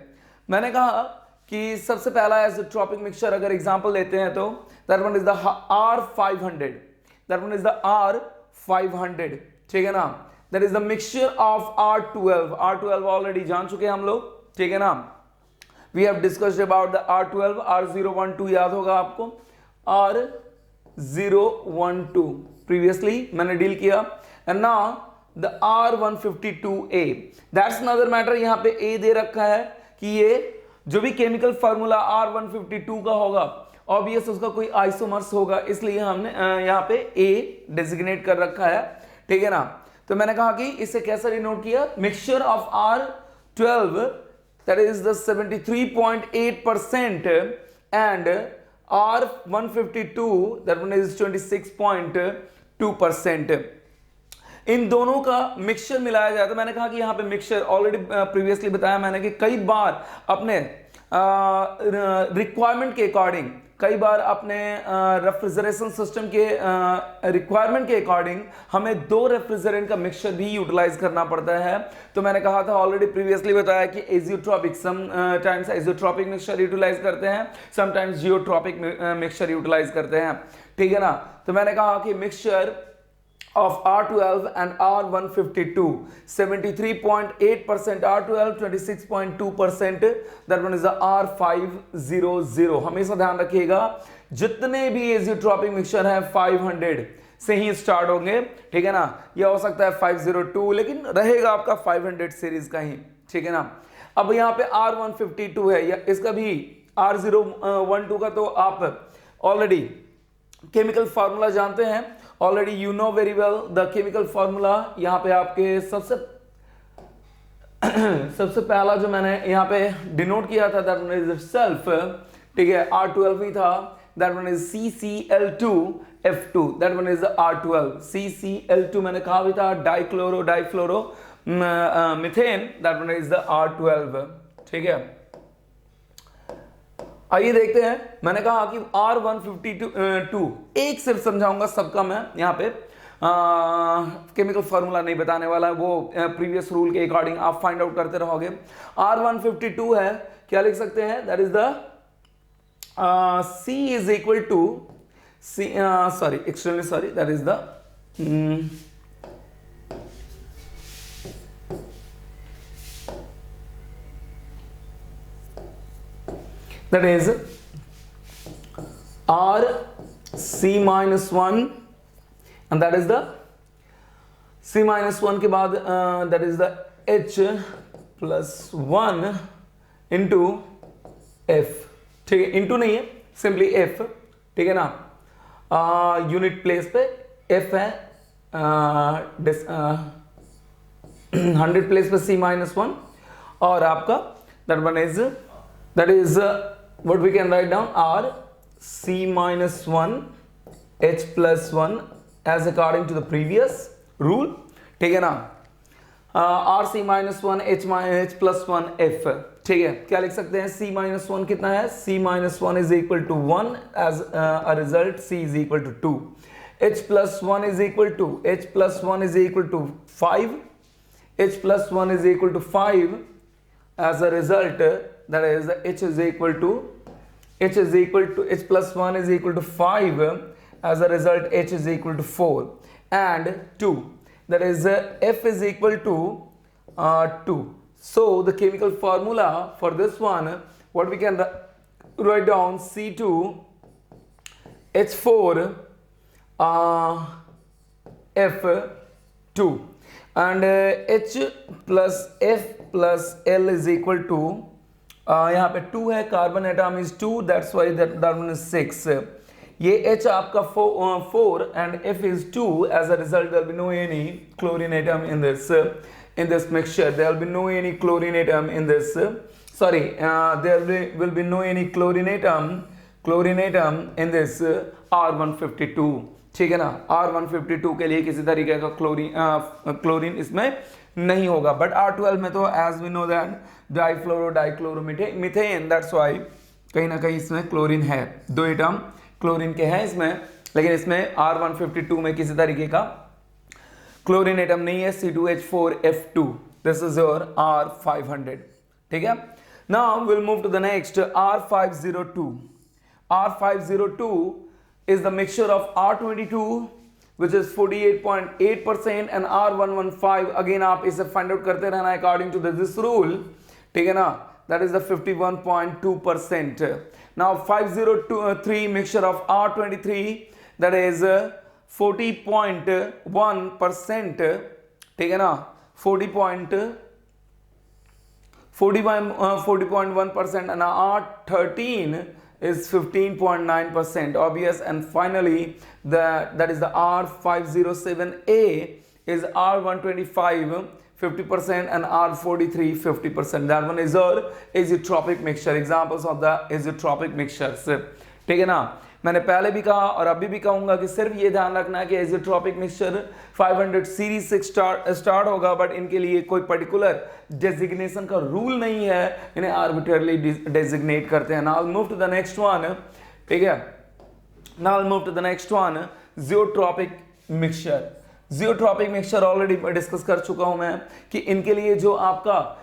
मैंने कहा कि सबसे पहला एजियोट्रॉपिक मिक्सचर अगर एग्जांपल लेते हैं तो that one is the R500, that one is the R500, ठीक है ना। That is the mixture of R12 already जान चुके हैं हम लोग, ठीक है ना। We have discussed about the R12, R012 याद होगा आपको, R012 प्रीवियसली मैंने डील किया। And now the R152A, that's another matter। यहां पे A दे रखा है कि ये जो भी केमिकल फार्मूला R152 का होगा ऑब्वियस उसका कोई आइसोमर्स होगा, इसलिए हमने यहां पे A डेजिग्नेट कर रखा है, ठीक है ना। तो मैंने कहा कि इसे कैसे डिनोट किया, mixture of R12 that is the 73.8% and R152 that one is 26.2%। इन दोनों का मिक्सचर मिलाया जाता है। मैंने कहा कि यहाँ पे मिक्सचर ऑलरेडी प्रीवियसली बताया मैंने कि कई बार अपने रिक्वायरमेंट के अकॉर्डिंग, कई बार अपने रेफ्रिजरेशन सिस्टम के रिक्वायरमेंट के अकॉर्डिंग हमें दो रेफ्रिजरेंट का मिक्सचर भी यूटिलाइज करना पड़ता है। तो मैंने कहा था ऑलरेडी प्रीवियसली बताया कि azeotropic, sometimes azeotropic mixture utilize करते हैं, समटाइम्स जियोट्रॉपिक मिक्सचर यूटिलाइज करते हैं, ठीक है ना। तो मैंने कहा कि mixture of R12 and R152, 73.8% R12, 26.2%, that one is the R500। हमेशा ध्यान रखिएगा जितने भी एजियोट्रॉपिक मिक्सचर है 500 से ही स्टार्ट होंगे, ठीक है ना। यह हो सकता है 502 लेकिन रहेगा आपका 500 सीरीज का ही, ठीक है ना। अब यहाँ पे R152 है, या इसका भी R012 का तो आप ऑलरेडी केमिकल फार्मूला जानते हैं, already you know very well the chemical formula. यहां पे आपके सबसे पहला जो मैंने यहां पे डिनोट किया था दैट वन इज सेल्फ, ठीक है, R12 ही था, that one is CCl2F2, that one is R12। CCl2 मैंने कहा भी था difluoro methane, that one is the R12, ठीक है। आइए देखते हैं, मैंने कहा कि R152 एक सिर्फ समझाऊंगा, सबका मैं यहाँ पे केमिकल फार्मूला नहीं बताने वाला, वो प्रीवियस रूल के अकॉर्डिंग आप फाइंड आउट करते रहोगे। R152 है, क्या लिख सकते हैं, that is the C is equal to that is the that is RC-1 and that is the C-1 के बाद that is the H 1 into F, ठीक है, इंटू नहीं है, सिंपली एफ, ठीक है ना, यूनिट प्लेस पे एफ है, 100 प्लेस पे C-1, और आपका that is what we can write down R C-1 H plus 1 as according to the previous rule, ठीक है ना, R C-1 H plus 1 F, ठीक है, क्या लिख सकते हैं, C-1 कितना है, C-1 is equal to 1 as a result C is equal to 2, H plus 1 is equal to 5, H plus 1 is equal to 5 as a result, that is H plus 1 is equal to 5 as a result H is equal to 4 and 2, that is F is equal to 2. So the chemical formula for this one, what we can write down, C2H4 F2 and H plus F plus L is equal to, यहाँ पे 2 है, carbon atom is 2, that's why that one is 6. ये H आपका 4 and F is 2, as a result there will be no any chlorine atom in this mixture, there will be no any chlorine atom in this, there will be no any chlorine atom in this R152, ठीक है ना, R152 के लिए किसी तरीके का chlorine इसमें नहीं होगा, बट R12 में तो as we know that dichloromethane, that's why कहीं ना कहीं इसमें क्लोरीन है, 2 एटम क्लोरीन के हैं इसमें, लेकिन इसमें R152 में किसी तरीके का क्लोरीन एटम नहीं है, C2H4F2, this is your R500, ठीक है। Now will move to the next R502. R502 is the mixture of R22 which is 48.8% and R115, again आप इसे find out करते रहना according to this rule, ठीक है ना, that is the 51.2%. Now 503 mixture of R23, that is 40.1%, ठीक है ना, 40.1% and R13 is 15.9%, obvious. And finally that is the R507A is R125 50% and R43 50%. that one is our azeotropic mixture, examples of the azeotropic mixtures, ठीक है ना। मैंने पहले भी कहा और अभी भी कहूंगा कि सिर्फ ये ध्यान रखना है कि एजियोट्रॉपिक मिक्सचर 500 सीरीज से स्टार्ट होगा, बट इनके लिए कोई पर्टिकुलर डेजिग्नेशन का रूल नहीं है, इन्हें आर्बिट्ररली डेजिग्नेट करते हैं। Now move to the next one, ठीक है, now move to the next one, zeotropic mixture. Zeotropic mixture already discuss कर चुका हूं मैं कि इनके लिए जो आपका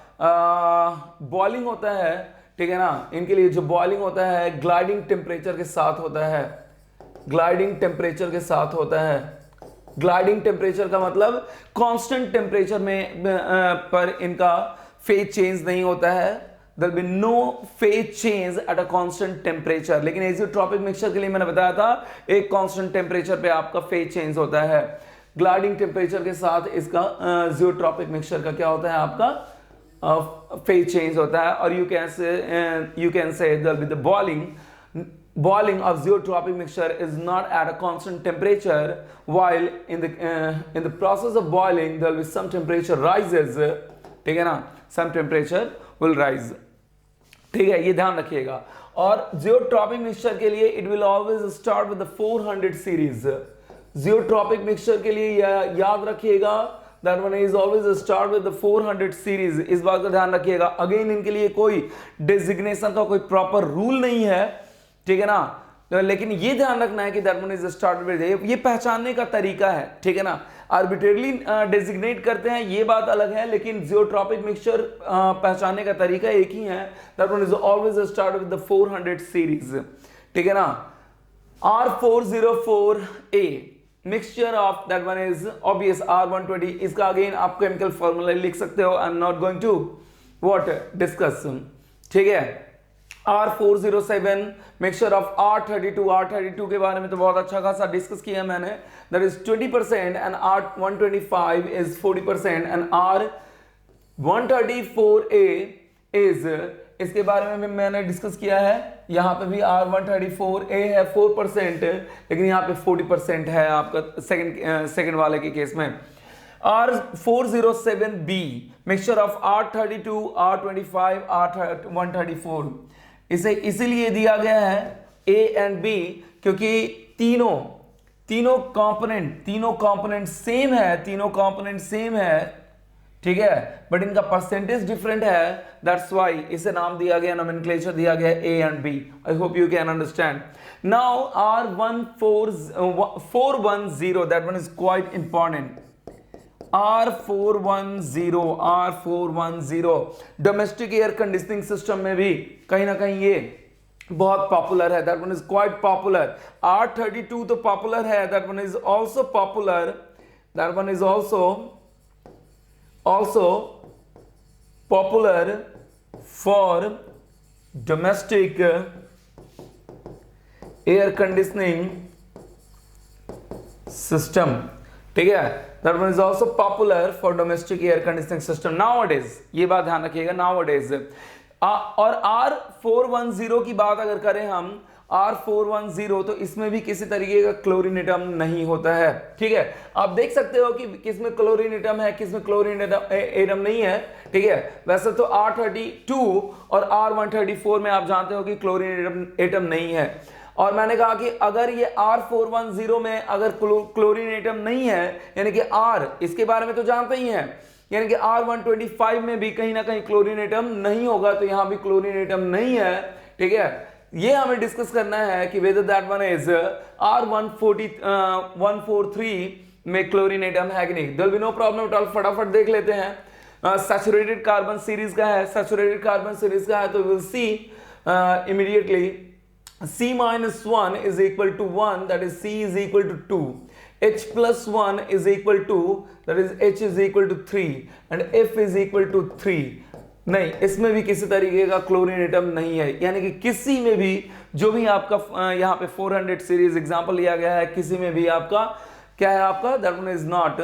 बॉइलिंग होता है, ठीक है ना, इनके लिए जो बॉइलिंग होता है ग्लाइडिंग टेम्परेचर के साथ होता है, ग्लाइडिंग टेम्परेचर के साथ होता है। ग्लाइडिंग टेम्परेचर का मतलब कांस्टेंट टेम्परेचर में पर इनका फेज चेंज नहीं होता है, there will be no phase change at a constant temperature. लेकिन एजियोट्रॉपिक मिक्सचर के लिए मैंने बताया था एक कांस्टेंट टेम्परेचर पे आपका फेज चेंज होता है। ग्लाइडिंग टेम्परेचर के साथ इसका जियोट्रॉपिक मिक्सचर का क्या होता है, आपका phase change होता है। और you can say there will be the boiling of zeotropic mixture is not at a constant temperature, while in the process of boiling there will be some temperature rises, ठीक है ना, some temperature will rise, ठीक है, ये ध्यान रखिएगा। और zeotropic mixture के लिए it will always start with the 400 series। zeotropic mixture के लिए याद रखिएगा that one is always start with the 400 series, इस बात का ध्यान रखिएगा। अगेन इनके लिए कोई डेजिग्नेशन का कोई प्रॉपर रूल नहीं है, ठीक है ना, लेकिन ये ध्यान रखना है कि that one is start with, ये पहचानने का तरीका है, ठीक है ना। आर्बिट्रेरली डेजिग्नेट करते हैं ये बात अलग है, लेकिन जियोट्रॉपिक मिक्सचर पहचानने का तरीका एक ही है, that one is always start with the 400 series, ठीक है ना। R404A mixture of that one is obvious R120, इसका अगेन आप केमिकल फॉर्मूला लिख सकते हो, I am not going to what discuss, ठीक है। R407 मिक्सचर ऑफ R32 के बारे में तो बहुत अच्छा खासा डिस्कस किया मैंने, that is 20% and R125 is 40% and 134A is, इसके बारे में मैंने डिस्कस किया है, यहां पे भी R134A है 4%, लेकिन यहां पे 40% है आपका सेकंड वाले के केस में। R407B mixture of R32, R25, R134, इसे इसीलिए दिया गया है A एंड B क्योंकि तीनों कंपोनेंट सेम है, ठीक है, बट इनका परसेंटेज डिफरेंट है, दैट्स व्हाई इसे नाम दिया गया, नोमेनक्लेचर दिया गया A and B। I hope you can understand. Now R410, that one is quite important. R410 domestic air conditioning system में भी कहीं ना कहीं ये बहुत पॉपुलर है, that one is quite popular. R32 तो पॉपुलर है, that one is also popular, that one is also popular for domestic air conditioning system, ठीक है, that one is also popular for domestic air conditioning system nowadays, ये बात ध्यान रखिएगा nowadays। और R410 की बात अगर करें हम, R410 तो इसमें भी किसी तरीके का क्लोरीन एटम नहीं होता है, ठीक है। आप देख सकते हो कि किसमें क्लोरीन एटम है, किसमें क्लोरीन एटम नहीं है, ठीक है। वैसे तो R32 और R134 में आप जानते हो कि क्लोरीन एटम नहीं है, और मैंने कहा कि अगर ये R410 में अगर क्लोरीन एटम नहीं है, यानी कि R, इसके बारे में तो जानते ही हैं, यानी कि R125 में भी कहीं ना कहीं क्लोरीन एटम नहीं होगा, तो यहां भी क्लोरीन एटम नहीं है, ठीक है। ये हमें डिस्कस करना है कि whether that one is R143 में क्लोरीन एटम है कि नहीं। there will be no problem, फटाफट देख लेते हैं। सैचुरेटेड कार्बन सीरीज का है, तो we'll see immediately C-1 is equal to 1, that is C is equal to 2, H+1 is equal to, that is H is equal to 3, and F is equal to 3। नहीं, इसमें भी किसी तरीके का chlorine atom नहीं है, यानी कि किसी में भी, जो भी आपका यहाँ पे 400 सीरीज एग्जांपल लिया गया है, किसी में भी आपका क्या है, आपका that one is not,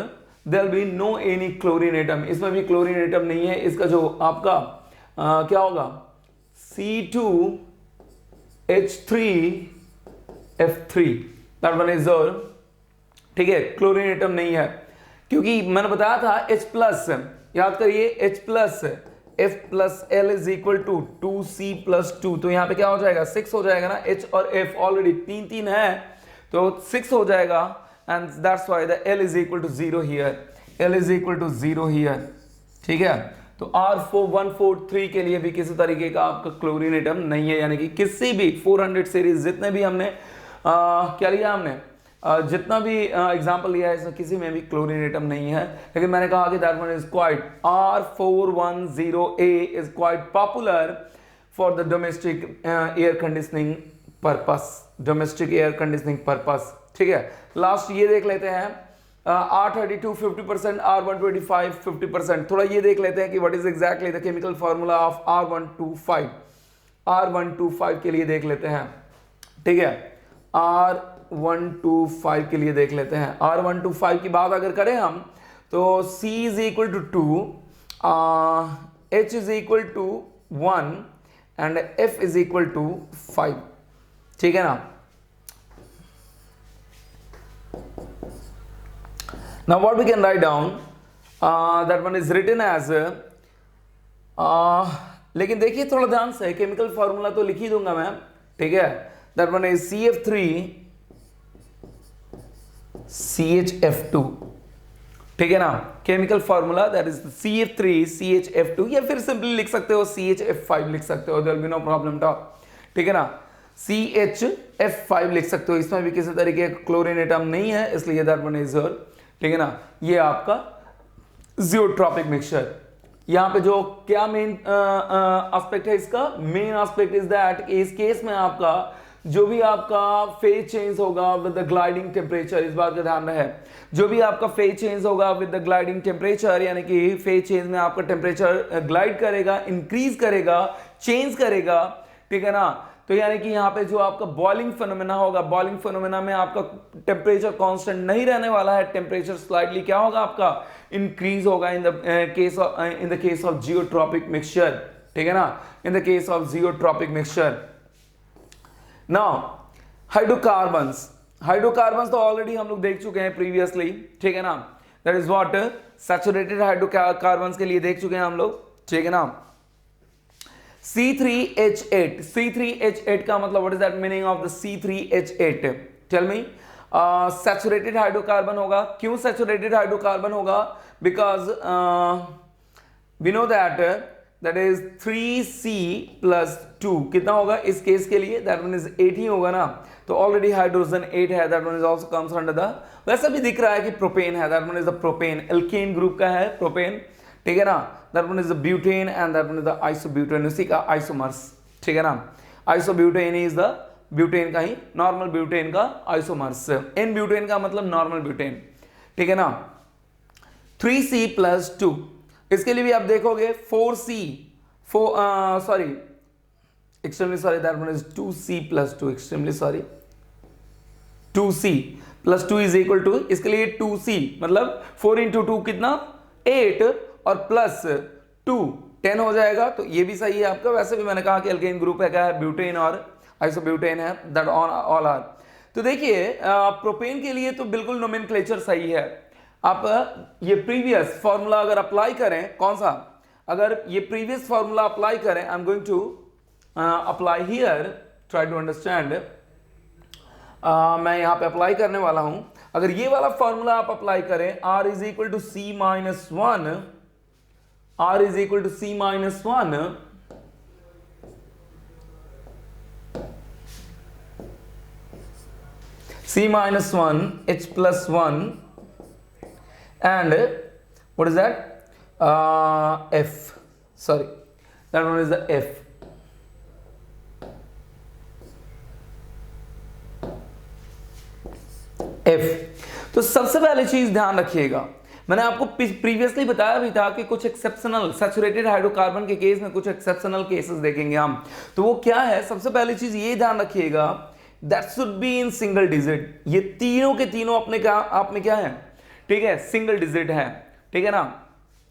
there will be no any chlorine atom, इसमें भी क्लोरीन एटम नहीं है। इसका जो आपका क्या होगा, C2H3F3, दैट वन इज, ठीक है, क्लोरीन एटम नहीं है, क्योंकि मैंने बताया था H+, याद करिए H+, F+L is equal to 2C+2, तो यहाँ पे क्या हो जाएगा, 6 हो जाएगा ना, H और F ऑलरेडी 3 है, तो 6 हो जाएगा, and that's why the L is equal to 0 here, ठीक है। तो R143 के लिए भी किसी तरीके का आपका क्लोरीन एटम नहीं है, यानी कि किसी भी 400 सीरीज जितने भी हमने क्या लिया, हमने जितना भी एग्जांपल लिया है, इसमें किसी में भी क्लोरीन एटम नहीं है, लेकिन मैंने कहा कि that one is quite, R410A is quite popular for the domestic air conditioning purpose, ठीक है। लास्ट ये देख लेते हैं, R32 50%, R125 50%। थोड़ा ये देख लेते हैं कि what is exactly the chemical formula of R125 के लिए देख लेते हैं, ठीक है। R125 के लिए देख लेते हैं, R125 की बात अगर करें हम, तो C is equal to 2, H is equal to 1 and F is equal to 5, ठीक है ना। Now what we can write down, that one is written as, लेकिन देखिए थोड़ा ध्यान से, केमिकल फॉर्मूला तो लिख ही दूंगा मैं, ठीक है। that one is CF3CHF2, ठीक है ना, chemical formula that is CF3CHF2, या फिर सिंपली लिख सकते हो CHF5 लिख सकते हो, there will be no problem talk, ठीक है ना। CHF5 लिख सकते हो, इसमें भी किसी तरीके का क्लोरीन एटम नहीं है, इसलिए दैट वन इज, ठीक है ना। ये आपका जियोट्रॉपिक मिक्सचर, यहाँ पे जो क्या मेन एस्पेक्ट है इसका, मेन एस्पेक्ट इज दैट इस केस में आपका जो भी आपका फेज चेंज होगा विद द ग्लाइडिंग टेम्परेचर, इस बात का ध्यान रहे, जो भी आपका फेज चेंज होगा विद द ग्लाइडिंग टेम्परेचर, यानी कि फेज चेंज में आपका टेम्परेचर ग्लाइड करेगा, इंक्रीज करेगा, चेंज करेगा, ठीक है ना, तो यानी कि यहाँ पे जो आपका बॉइलिंग फिनोमेना होगा, बॉइलिंग फिनोमेना में आपका टेम्परेचर कांस्टेंट नहीं रहने वाला है, टेम्परेचर स्लाइटली क्या होगा आपका इंक्रीज होगा in the case of geotropic mixture, ठीक है ना, in the case of geotropic mixture. Now hydrocarbons, hydrocarbons तो ऑलरेडी हम लोग देख चुके हैं प्रीवियसली, ठीक है ना, that is what saturated hydrocarbons के लिए देख चुके हैं हम लोग, ठीक है ना। C3H8, C3H8 का मतलब what is that meaning of the C3H8? Tell me. Saturated hydrocarbon होगा। क्यों सैचुरेटेड हाइड्रोकार्बन होगा? Because we know that is 3C+2 कितना होगा इस केस के लिए? दैट वन इज 8 ही होगा ना, तो ऑलरेडी हाइड्रोजन 8 है, that one is also comes under the, वैसा भी दिख रहा है कि प्रोपेन है, that one is the propane, alkane group का है प्रोपेन, ठीक है ना, that one is the butane and that one is the isobutane, उसी का आइसोमर्स, ठीक है ना, आइसोब्यूटेन इज द ब्यूटेन का ही, नॉर्मल ब्यूटेन का आइसोमर्स, एन ब्यूटेन का मतलब नॉर्मल ब्यूटेन, ठीक है ना। 3C+2 इसके लिए भी आप देखोगे 4C, sorry extremely sorry, that one is 2C+2, extremely sorry, 2C+2 is equal to, इसके लिए 2C मतलब 4 into 2 कितना 8 और प्लस 2 10 हो जाएगा, तो ये भी सही है आपका। वैसे भी मैंने कहा कि एल्केन ग्रुप है, क्या है, ब्यूटेन और आइसोब्यूटेन है, दैट ऑल आर। तो देखिए प्रोपेन के लिए तो बिल्कुल नोमेनक्लेचर सही है। आप ये प्रीवियस फॉर्मूला अगर अप्लाई करें, कौन सा, अगर ये प्रीवियस फॉर्मूला अप्लाई करें, I am going to apply here, try to understand, मैं यहां पे अप्लाई करने वाला हूं। अगर ये वाला फॉर्मूला आप अप्लाई करें, R is equal to C-1, R is equal to C-1, C-1 H+1 and what is that, F, sorry, that one is the F, तो सबसे पहले चीज ध्यान रखिएगा, मैंने आपको प्रीवियसली बताया भी था कि कुछ एक्सेप्शनल सैचुरेटेड हाइड्रोकार्बन के केस में कुछ एक्सेप्शनल केसेस देखेंगे हम, तो वो क्या है, सबसे पहली चीज ये ध्यान रखिएगा, that should be in single digit. ये तीनों के तीनों अपने क्या, आप में क्या है, ठीक है, सिंगल डिजिट है, ठीक है ना।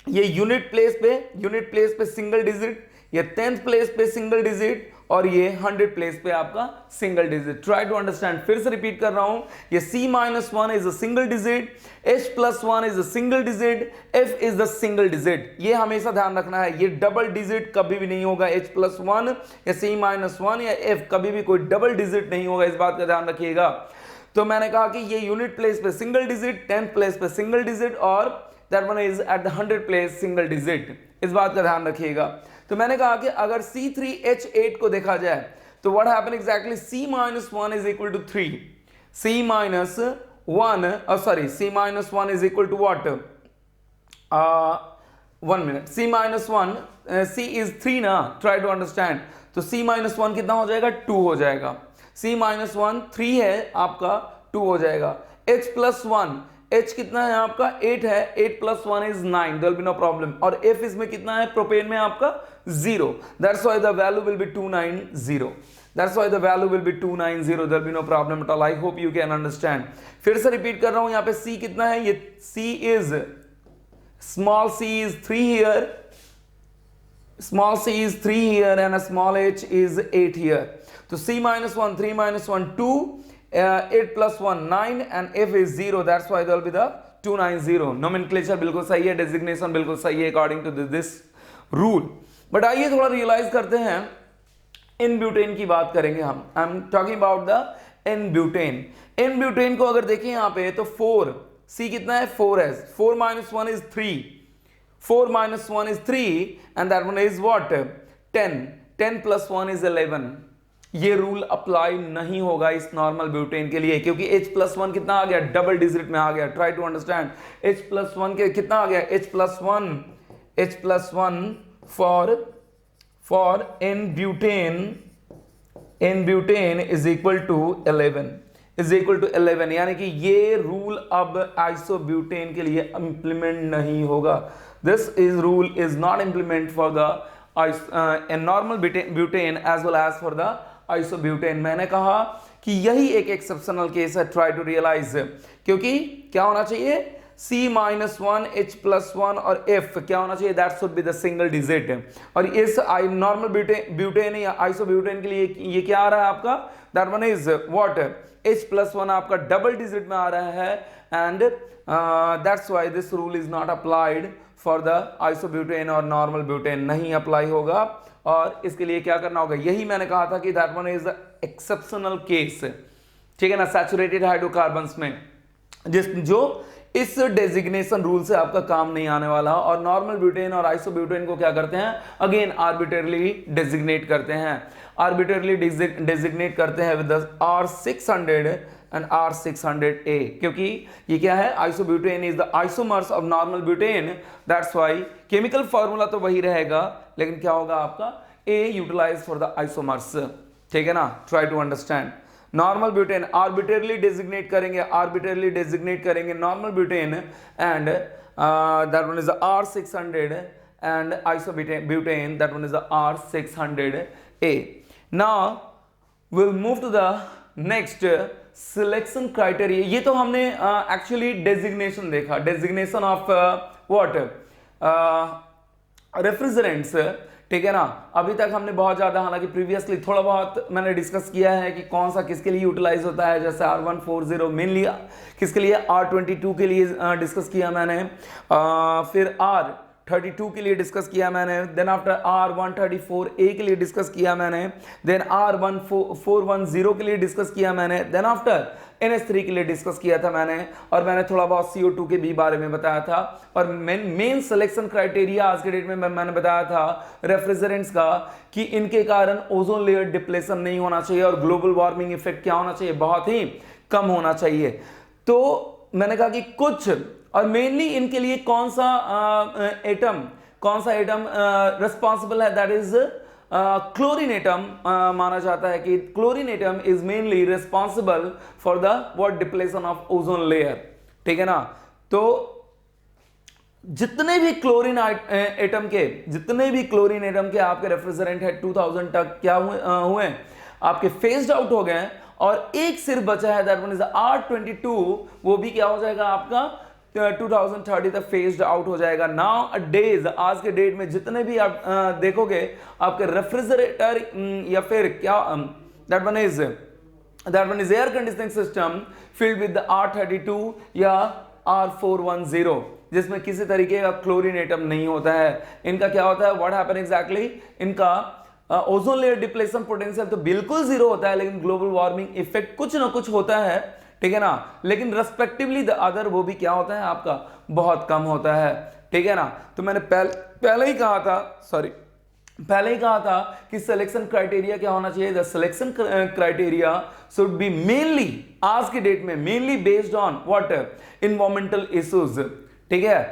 ये यूनिट प्लेस पे सिंगल डिजिट, ये 10th प्लेस पे सिंगल डिजिट, और ये 100 प्लेस पे आपका single digit. Try to understand, फिर से रिपीट कर रहा हूं, ये C-1 is a single digit, H+1 is a single digit, F is the single digit. ये हमेशा ध्यान रखना है, ये डबल डिजिट कभी भी नहीं होगा, H+1 या C-1 या F कभी भी कोई डबल डिजिट नहीं होगा, इस बात का ध्यान रखिएगा। तो मैंने कहा कि ये यूनिट प्लेस पे सिंगल डिजिट, 10th प्लेस पे सिंगल डिजिट, और that one is at the 100 place single digit, इस बात का ध्यान रखिएगा। तो मैंने कहा कि अगर C3H8 को देखा जाए तो what happen exactly, C-1 is equal to 3, C-1 is equal to what, 1 minute, C-1, C is 3 ना, ट्राई टू अंडरस्टैंड, तो C-1 कितना हो जाएगा, 2 हो जाएगा, C-1 3 है आपका, 2 हो जाएगा। H+1, H कितना है आपका, 8 है, 8+1 is 9, there will be no problem, और F इसमें कितना है, प्रोपेन में आपका 0, that's why the value will be 290, that's why the value will be 290, there will be no problem at all, I hope you can understand. फिर से repeat कर रहा हूं, यहां पे C कितना है, ये C is small c is 3 here, small c is 3 here and a small h is 8 here. So c minus 1, 3 minus 1, 2, 8 plus 1, 9 and f is 0. That's why there will be the 290. Nomenclature बिल्कुल सही है, designation बिल्कुल सही है according to this rule. But आइए थोड़ा realize करते हैं, N-butane की बात करेंगे हम. I'm talking about the N-butane. N-butane को अगर देखें यहाँ पे तो 4, C कितना है 4s, 4 minus 1 is 3, 4 minus 1 is 3 and that one is what 10, 10 plus 1 is 11. ये रूल अप्लाई नहीं होगा इस नॉर्मल ब्यूटेन के लिए क्योंकि H plus 1 कितना आ गया, डबल डिजिट में आ गया. Try to understand, H plus 1 के कितना आ गया, H plus 1 for N-butane is equal to 11, is equal to 11. यानी कि ये रूल अब आइसोब्यूटेन के लिए इंप्लीमेंट नहीं होगा. This is rule is not implement for the normal butane as well as for the isobutane. मैंने कहा कि यही एक एक्सेप्शनल केस है, ट्राई टू रियलाइज, क्योंकि क्या होना चाहिए C-1 H+1 और F क्या होना चाहिए, that should be the single digit. और इस नॉर्मल ब्यूटेन या आइसोब्यूटेन के लिए ये क्या आ रहा है आपका, that one is what, H+1 आपका डबल डिजिट में आ रहा है, and that's why this rule is not applied for the isobutane और नॉर्मल ब्यूटेन, नहीं अप्लाई होगा। और इसके लिए क्या करना होगा, यही मैंने कहा था कि that one is exceptional case, ठीक है ना, सैचुरेटेड हाइड्रोकार्बन्स में जो इस डेजिग्नेशन रूल से आपका काम नहीं आने वाला। और नॉर्मल ब्यूटेन और आइसोब्यूटेन को क्या करते हैं, अगेन आर्बिट्रेरली डेजिग्नेट करते हैं, आर्बिट्रेरली डेजिग्नेट करते हैं विद R600 एंड R600A, क्योंकि ये क्या है, isobutane is the isomers of normal butane, that's why chemical formula तो वही रहेगा, लेकिन क्या होगा आपका A utilize for the isomers, ठीक है ना, try to understand. Normal butane arbitrarily designate करेंगे normal butane, and that one is the R600 and isobutane that one is the R600A। Now will move to the next selection criteria. ये तो हमने actually designation देखा, designation of what, refrigerants, ठीक है ना। अभी तक हमने बहुत ज्यादा, हालांकि प्रीवियसली थोड़ा बहुत मैंने डिस्कस किया है कि कौन सा किसके लिए यूटिलाइज होता है, जैसे R140 मेनली किसके लिए, R22 के लिए डिस्कस किया मैंने, फिर R32 के लिए डिस्कस किया मैंने, देन आफ्टर R134A के लिए डिस्कस किया मैंने, देन R410 के लिए डिस्कस किया मैंने, देन आफ्टर NH3 के लिए डिस्कस किया था मैंने, और मैंने थोड़ा बहुत CO2 के भी बारे में बताया था। और मेन सिलेक्शन क्राइटेरिया आज के डेट में मैंने बताया था रेफ्रिजरेंट्स का कि इनके कारण ओजोन लेयर डिप्लेशन नहीं होना चाहिए और ग्लोबल वार्मिंग इफेक्ट क्या होना चाहिए, बहुत ही कम होना चाहिए। तो मैंने कहा कि कुछ, और मेनली इनके लिए कौन सा एटम रिस्पॉन्सिबल है, दैट इज क्लोरीन एटम। माना जाता है कि chlorine atom is mainly responsible for the what, depletion of ozone layer, ठीक है ना। तो जितने भी क्लोरीन एटम के आपके रेफ्रिजरेंट है 2000 तक क्या हुए आपके फेस्ड आउट हो गए, और एक सिर्फ बचा है, दैट वन इज R22, वो भी क्या हो जाएगा आपका 2030 तक फेस्ड आउट हो जाएगा। नाउ डेज, आज के डेट में जितने भी आप देखोगे आपके रेफ्रिजरेटर या फिर क्या, that one is air conditioning system filled with R32 या R410, जिसमें किसी तरीके का क्लोरीन एटम नहीं होता है। इनका क्या होता है, व्हाट हैपन एग्जैक्टली, इनका ओजोन लेयर डिप्लेशन पोटेंशियल तो बिल्कुल जीरो होता है, लेकिन ग्लोबल वार्मिंग इफेक्ट कुछ ना कुछ होता है, ठीक है ना। लेकिन रेस्पेक्टिवली द अदर वो भी क्या होता है आपका, बहुत कम होता है, ठीक है ना। तो मैंने पहले ही कहा था कि सिलेक्शन क्राइटेरिया क्या होना चाहिए, the selection criteria should be mainly, आज के डेट में mainly based on what, environmental issues, ठीक है।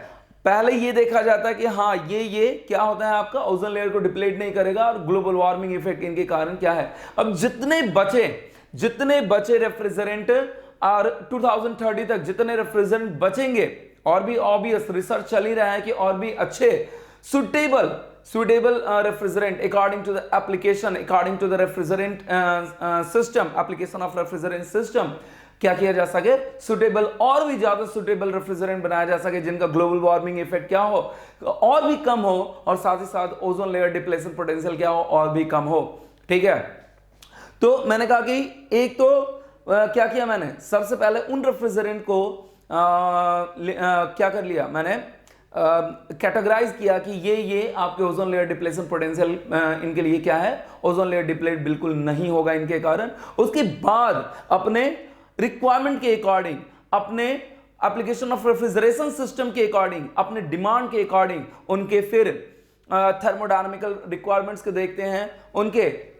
पहले ये देखा जाता है कि हाँ ये क्या होता है आपका, ओजोन लेयर को डिप्लेट नहीं करेगा और ग्लोबल वार्मिंग इफेक्ट इनके कारण क्या है। अब जितने बचे रेफ्रिजरेंट और 2030 तक जितने रेफ्रिजरेंट बचेंगे, और भी ऑब्वियस रिसर्च चल ही रहा है कि और भी अच्छे suitable refrigerant according to the application, according to the refrigerant system, application of refrigerant system, क्या किया जा सके, सुटेबल, और भी ज्यादा सुटेबल रेफ्रिजरेंट बनाया जा सके जिनका ग्लोबल वार्मिंग इफेक्ट क्या हो, और भी कम हो, और साथ ही साथ ओजोन लेयर डिप्लेशन पोटेंशियल क्या हो, और भी कम हो, ठीक है। तो मैंने कहा कि एक तो क्या किया मैंने, सबसे पहले उन रेफ्रिजरेंट को क्या कर लिया मैंने, कैटेगराइज किया कि ये आपके ओजोन लेयर डिप्लेशन पोटेंशियल इनके लिए क्या है, ओजोन लेयर डिप्लेट बिल्कुल नहीं होगा इनके कारण। उसके बाद अपने रिक्वायरमेंट के अकॉर्डिंग, अपने एप्लीकेशन ऑफ रेफ्रिजरेशन सिस्टम के अकॉर्डिंग, अपने डिमांड के अकॉर्डिंग उनके फिर थर्मोडायनामिकल रिक्वायरमेंट्स को देखते हैं, उनके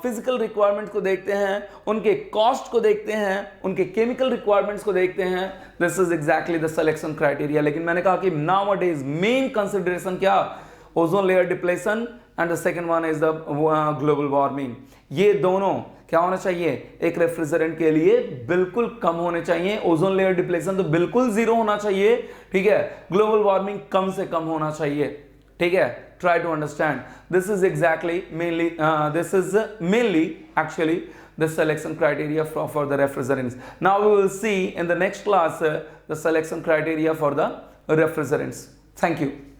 फिजिकल रिक्वायरमेंट्स को देखते हैं, उनके कॉस्ट को देखते हैं, उनके केमिकल रिक्वायरमेंट्स को देखते हैं। This is exactly the selection criteria. लेकिन मैंने कहा कि नाउअडेज मेन कंसिडरेशन क्या, ozone layer depletion and the second one is the global warming. ये दोनों क्या होना चाहिए, एक रेफ्रिजरेंट के लिए बिल्कुल कम होने चाहिए, ओजोन लेयर डिप्लेशन तो बिल्कुल जीरो होना चाहिए, ठीक है, ग्लोबल वार्मिंग कम से कम होना चाहिए, ठीक है, try to understand. This is exactly mainly this is mainly actually the selection criteria for the refrigerants. Now we will see in the next class the selection criteria for the refrigerants. Thank you.